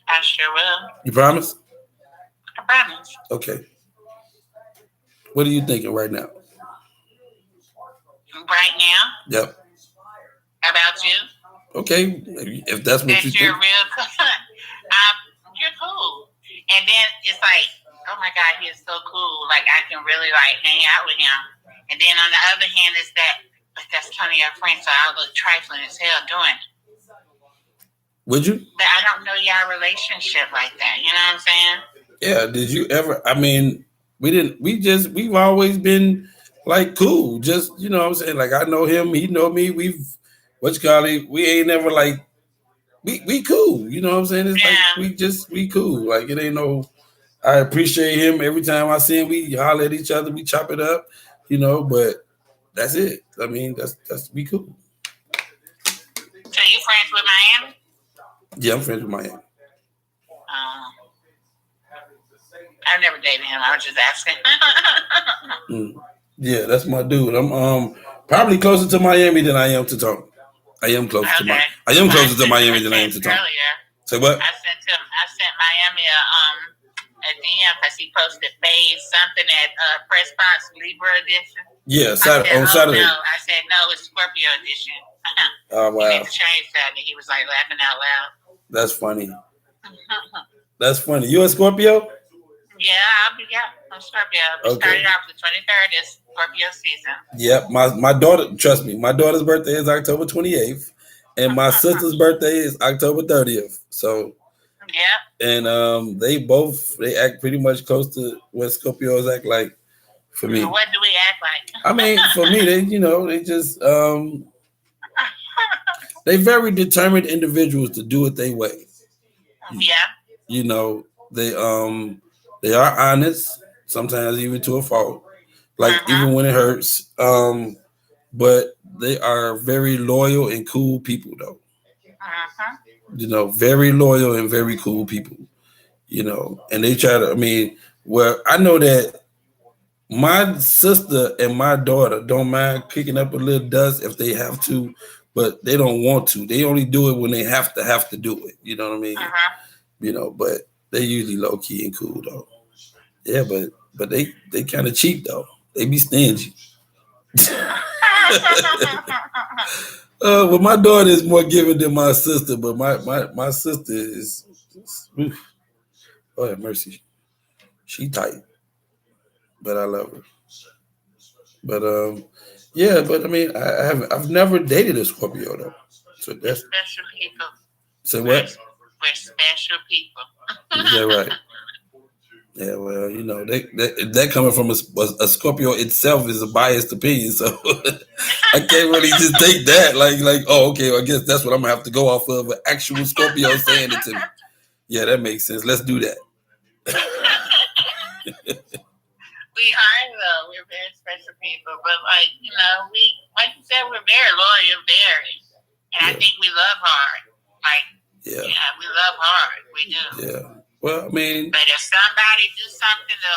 I sure will. You promise? I promise. Okay. What are you thinking right now? Right now? Yep. About you? Okay. If that's what you think. You're real cool. You're cool. And then it's like, oh my God, he is so cool. Like I can really like hang out with him. And then on the other hand is that, but that's Tony, your friend, so I'll look trifling as hell doing it. Would you? But I don't know your relationship like that. You know what I'm saying? Yeah. Did you ever? I mean, we've always been like cool. Just, you know what I'm saying? Like I know him, he know me. We ain't never like, we cool. You know what I'm saying? It's like we cool. Like it ain't no, I appreciate him every time I see him. We holler at each other, we chop it up, but that's it. I mean, that's we cool. So you friends with Miami? Yeah, I'm friends with Miami. I've never dated him. I was just asking. Yeah, that's my dude. I'm probably closer to Miami than I am to Tony. I am closer to Miami than I am to Tony. Earlier. Say what? I sent Miami a DM because he posted Faye something at Press Box Libra edition. Yeah, on Saturday. No. I said no, it's Scorpio edition. Oh wow! You need to change that, and he was like laughing out loud. That's funny. That's funny. You a Scorpio? Yeah, I'm Scorpio. We started off the 23rd is Scorpio season. Yep, my daughter. Trust me, my daughter's birthday is October 28th, and my sister's birthday is October 30th. So. Yeah. And they act pretty much close to what Scorpios act like for me. What do we act like? I mean, for me, they just they very determined individuals to do it their way. Yeah. They are honest, sometimes even to a fault. Like even when it hurts. but they are very loyal and cool people, though. Uh-huh. Very loyal and very cool people. And they try to. I mean, well, I know that my sister and my daughter don't mind kicking up a little dust if they have to, but they don't want to. They only do it when they have to do it. You know what I mean? Uh-huh. But they usually low key and cool though. Yeah, but they kind of cheap though. They be stingy. Well, my daughter is more giving than my sister, but my sister is, oof, oh have mercy. She tight, but I love her. But yeah, but I mean, I've never dated a Scorpio though. So We're that's special people. say We're, what? we're special people. Is that right? Yeah, well, that coming from a Scorpio itself is a biased opinion, so I can't really just take that like oh okay, well, I guess that's what I'm gonna have to go off of an actual Scorpio saying it to me. Yeah, that makes sense. Let's do that. We are though. We're very special people, but we like you said, we're very loyal, very, and I think we love hard. Like, Yeah, we love hard. We do. yeah. Well, I mean, But if somebody do something to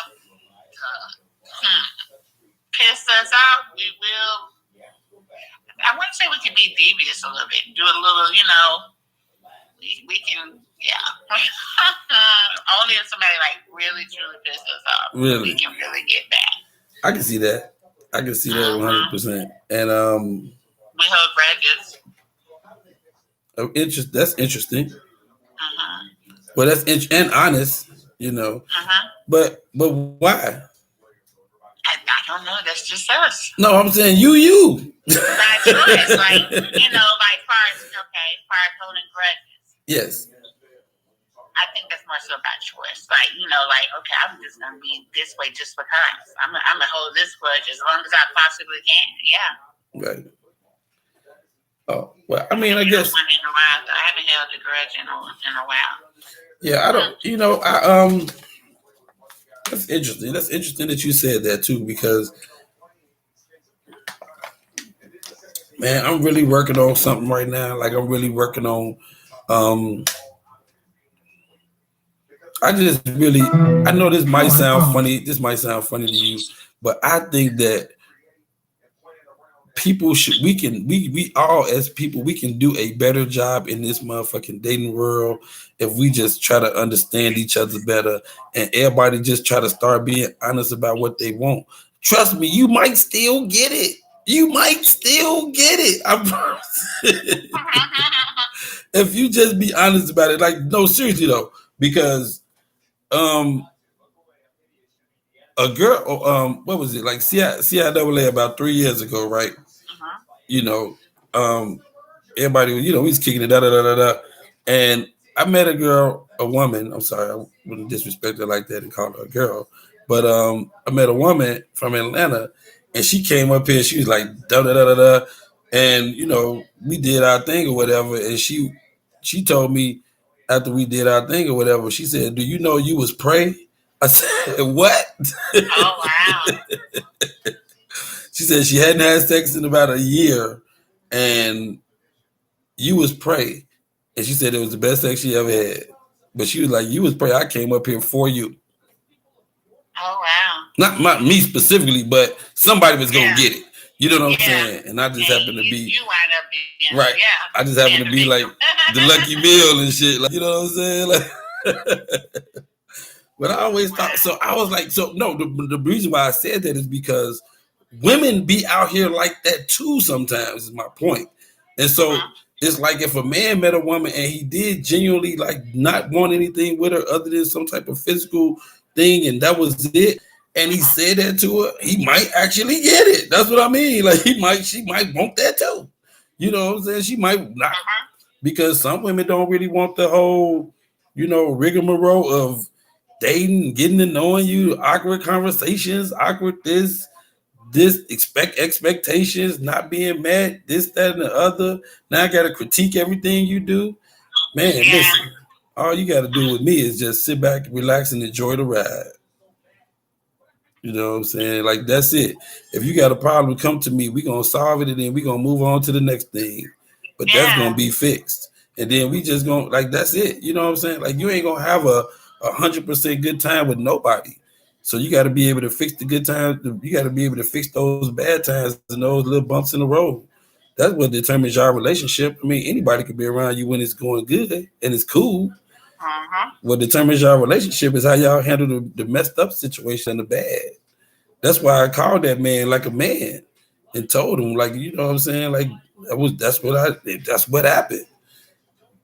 piss us off, we will. I wouldn't say we can be devious a little bit. Do a little, we can, yeah. Only if somebody like really truly pisses us off, really, we can really get back. I can see that. I can see that 100%. And we hold grudges. That's interesting. Well, that's and honest, But why? I don't know. That's just us. No, I'm saying you. By choice, like far as holding grudges. Yes. I think that's more so about choice. Okay, I'm just gonna be this way just because I'm gonna hold this grudge as long as I possibly can. Yeah. Right. Oh well, I mean, I guess. I haven't held a grudge in a while. Yeah, I don't. That's interesting. That's interesting that you said that too, because man, I'm really working on something right now. Like I'm really working on. I know this might sound funny. This might sound funny to you, but I think that people we all as people, we can do a better job in this motherfucking dating world if we just try to understand each other better and everybody just try to start being honest about what they want. Trust me, you might still get it. You might still get it. I promise. If you just be honest about it, like no, seriously though, because a girl, what was it like? CIAA about 3 years ago, right? Everybody, we was kicking it, da da da da da. And I met a woman. I'm sorry, I wouldn't disrespect her like that and call her a girl, but I met a woman from Atlanta, and she came up here. She was like da da da da da, and we did our thing or whatever. And she told me after we did our thing or whatever, she said, "Do you know you was prey?" I said, "What?" Oh wow. She said she hadn't had sex in about a year, and you was prey. And she said it was the best sex she ever had. But she was like, "You was prey. I came up here for you." Oh wow. Not me specifically, but somebody was gonna get it. You know what I'm saying? And I just happened to be you wind up being right. I just happened to be like the lucky meal and shit. Like, you know what I'm saying? Like, but I always thought so. I was like, so no. The reason why I said that is because women be out here like that too. Sometimes is my point. And so it's like if a man met a woman and he did genuinely like not want anything with her other than some type of physical thing, and that was it. And he said that to her, he might actually get it. That's what I mean. Like she might want that too. You know what I'm saying? She might not, because some women don't really want the whole, rigmarole of dating, getting to knowing you, awkward conversations, awkward this expectations not being met, this, that, and the other. Now I gotta critique everything you do. Man, listen, all you gotta do with me is just sit back, relax, and enjoy the ride. You know what I'm saying? Like that's it. If you got a problem, come to me. We gonna solve it, and then we gonna move on to the next thing. But that's gonna Yeah. be fixed, and then we just gonna like that's it. You know what I'm saying? Like you ain't gonna have a 100% good time with nobody. So you got to be able to fix the good times. You got to be able to fix those bad times and those little bumps in the road. That's what determines your relationship. I mean, anybody could be around you when it's going good and it's cool. Uh-huh. What determines your relationship is how y'all handle the messed up situation and the bad. That's why I called that man like a man and told him, like, you know what I'm saying? Like that's what happened,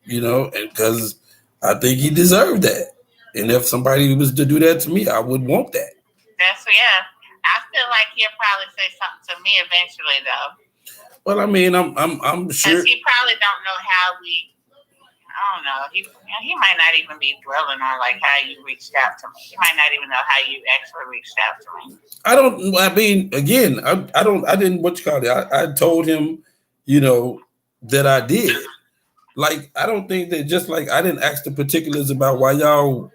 you know, and because I think he deserved that. And if somebody was to do that to me, I would want that. That's yeah. I feel like he'll probably say something to me eventually, though. Well, I mean, I'm Because sure. he probably don't know how we. I don't know. He might not even be dwelling on like how you reached out to me. He might not even know how you actually reached out to me. I don't. I mean, again, I don't. I didn't. What you call it? I told him, you know, that I did. Like, I don't think that just like I didn't ask the particulars about why y'all,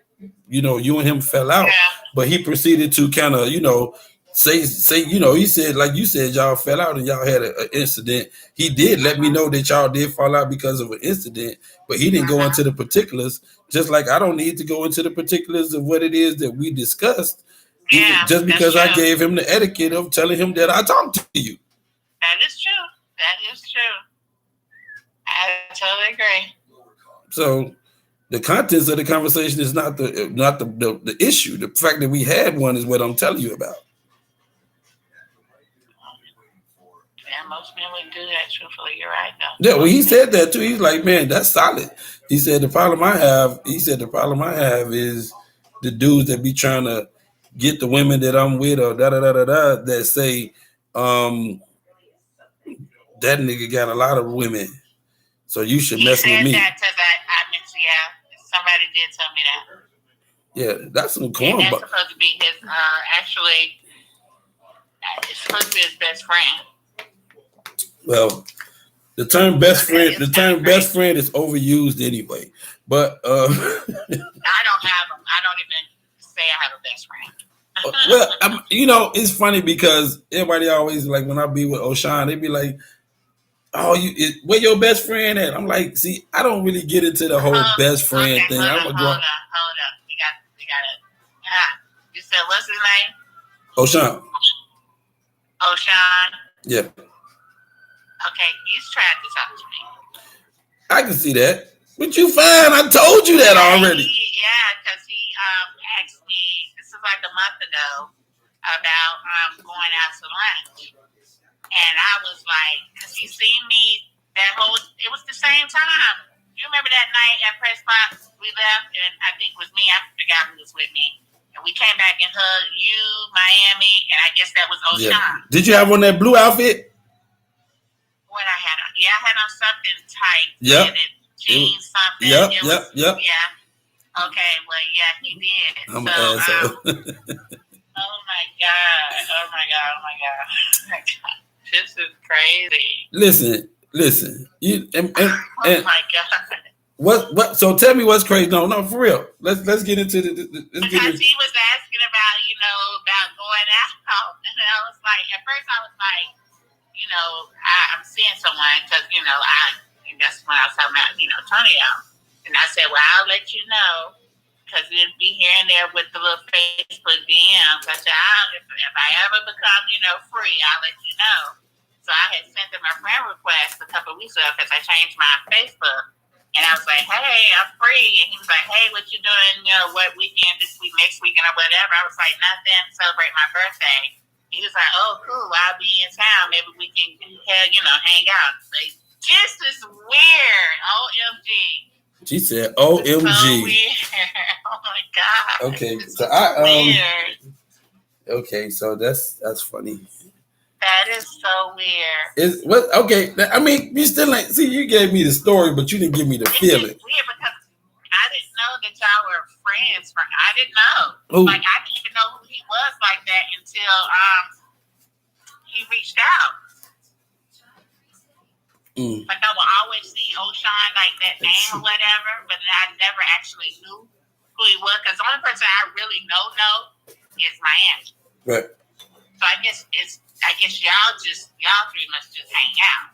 you know, you and him fell out, Yeah. but he proceeded to kind of, you know, say, you know, he said, like you said, y'all fell out and y'all had an incident. He did let me know that y'all did fall out because of an incident, but he didn't go into the particulars. Just like I don't need to go into the particulars of what it is that we discussed, even Yeah, just that's because I true. gave him the etiquette of telling him that I talked to you. That is true. That is true. I totally agree. So the contents of the conversation is not the issue. The fact that we had one is what I'm telling you about. Yeah, most men would do that. Truthfully, you're right, though. Yeah, well, he said that too. He's like, man, that's solid. He said the problem I have is the dudes that be trying to get the women that I'm with or da da da da da that say, um, that nigga got a lot of women, so you should He mess with said me. that because I mentioned, yeah, somebody did tell me that. Yeah, that's some And corn. that's supposed to be his, actually, it's supposed to be his best friend. Well, the term best friend, best friend is overused anyway. But I don't have him. I don't even say I have a best friend. well, you know, it's funny because everybody always like when I be with O'Shawn, they be like, "Oh, where your best friend at?" I'm like, "See, I don't really get into the whole best friend Okay, thing." hold up. We got it. You said what's his name? O'Shawn. O'Shawn. Yeah, Okay, he's tried to talk to me. I can see that. But you fine. I told you that already. Because he asked me. This is like a month ago about going out to lunch, and I was like, because he seen me that whole. It was the same time. You remember that night at Press Box? We left, and I think it was me. I forgot who was with me. And we came back and hugged you, Miami, and I guess that was O'Shawn. Yeah. Did you have on that blue outfit? What I had on? Yeah, I had on something tight. Yep. Jeans, something. Yep. Yeah. Okay, well, yeah, he did. I'm an asshole. Oh my god. This is crazy. Listen. You and Oh my god. What? So tell me what's crazy. No, for real. Let's get into the. Because he was asking about, about going out, and I was like, at first I was like, I'm seeing someone because and that's when I was talking about, Tony out, and I said, well, I'll let you know because it'd be here and there with the little Facebook DMs. I said, if I ever become, free, I'll let you know. So I had sent him a friend request a couple of weeks ago because I changed my Facebook. And I was like, hey, I'm free. And he was like, hey, what you doing, what weekend, this week, next weekend, or whatever. I was like, nothing, celebrate my birthday. He was like, oh, cool, I'll be in town. Maybe we can, hang out. Like, this is weird. OMG. She said, OMG. So weird. Oh, my God. Okay, so weird. Okay, so that's funny. That is so weird. Okay? I mean, you still ain't see. You gave me the story, but you didn't give me the feeling. It's weird because I didn't know that y'all were friends. I didn't know. Ooh. Like I didn't even know who he was like that until he reached out. Like I would always see O'Shawn like that name or whatever, but I never actually knew who he was. Because the only person I really know is Miami. Right. So I guess y'all three must just hang out.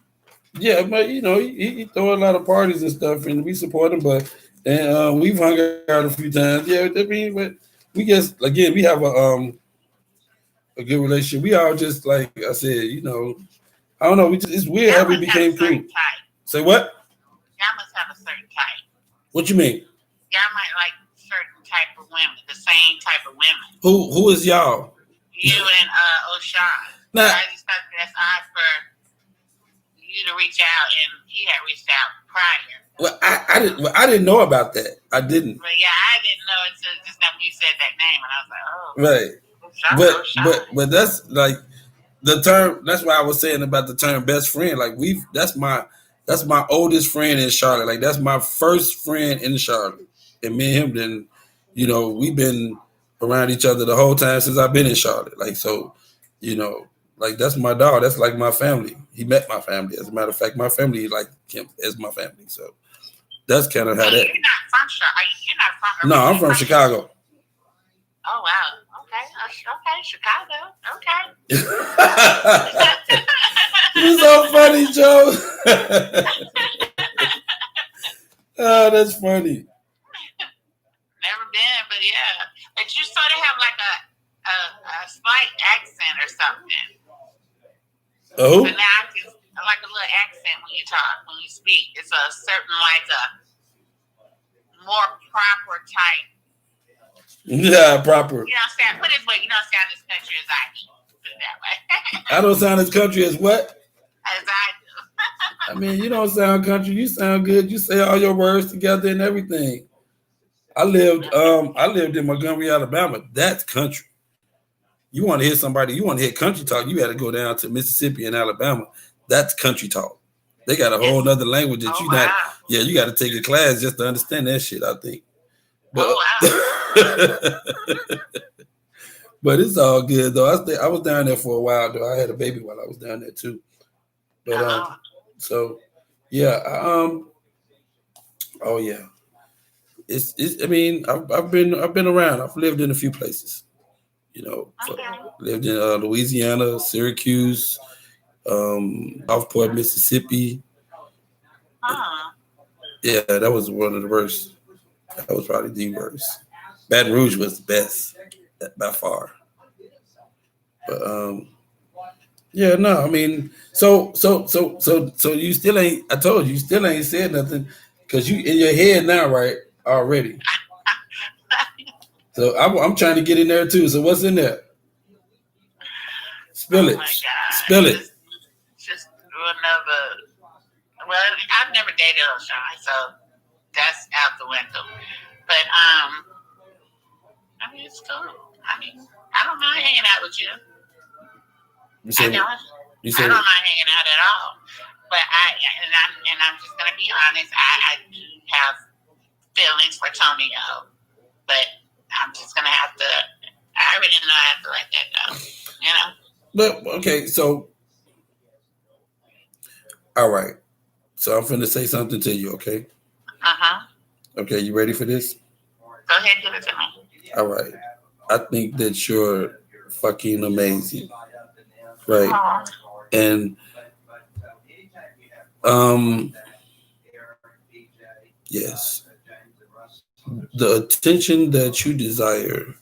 Yeah, but he throw a lot of parties and stuff, and we support him. But and we've hung out a few times. Yeah, I mean, but we just again we have a good relationship. We all just like I said, I don't know. We just it's weird how Y'all we must have a became cool. certain type. Say what? Y'all must have a certain type. What you mean? Y'all might like certain type of women, the same type of women. Who is y'all? You and O'Shawn. Nah. I just thought that's odd for you to reach out, and he had reached out prior. Well, I didn't know about that. I didn't. But yeah, I didn't know until just now you said that name, and I was like, oh. Right. O'Shawn. But that's like the term. That's why I was saying about the term best friend. Like that's my oldest friend in Charlotte. Like that's my first friend in Charlotte, and me and him then, we've been around each other the whole time since I've been in Charlotte. Like so, like that's my dog. That's like my family. He met my family. As a matter of fact, my family like him as my family. So that's kind of how that. You're not from Charlotte. You're not from. No, I'm from Chicago. Oh wow. Okay, Chicago. Okay. You're so funny, Joe. Oh, that's funny. Never been, but yeah. But you sort of have like a slight accent or something. Oh. So now I can like a little accent when you talk, when you speak. It's a certain like a more proper type. Yeah, proper. You know what I'm saying? Put it this way, you don't sound as country as I do. Put it that way. I don't sound as country as what? As I do. I mean, you don't sound country. You sound good. You say all your words together and everything. I lived in Montgomery, Alabama. That's country. You want to hear country talk, you got to go down to Mississippi and Alabama. That's country talk. They got a whole other language that you got to take a class just to understand that shit, I think. But, but it's all good though. I was down there for a while though. I had a baby while I was down there too. But so yeah, oh yeah. It's I mean, I've been around. I've lived in a few places. Lived in Louisiana, Syracuse, Gulfport, Mississippi. Yeah, that was one of the worst. That was probably the worst. Baton Rouge was the best by far. But yeah, no, I mean, so you still ain't. I told you still ain't said nothing because you in your head now, right? Already. So I'm trying to get in there too. So what's in there? Spill it. Spill it. Just another. Well, I've never dated O'Shawn, so that's out the window. But I mean, it's cool. I mean, I don't mind hanging out with you. I don't mind hanging out at all. But I'm just gonna be honest. I do have feelings for Tonio, but I'm just gonna have to. I already know I have to let that go. But okay, so all right. So I'm finna say something to you, okay? Okay, you ready for this? Go ahead, give it to me. All right. I think that you're fucking amazing. Right. Aww. And yes. The attention that you desire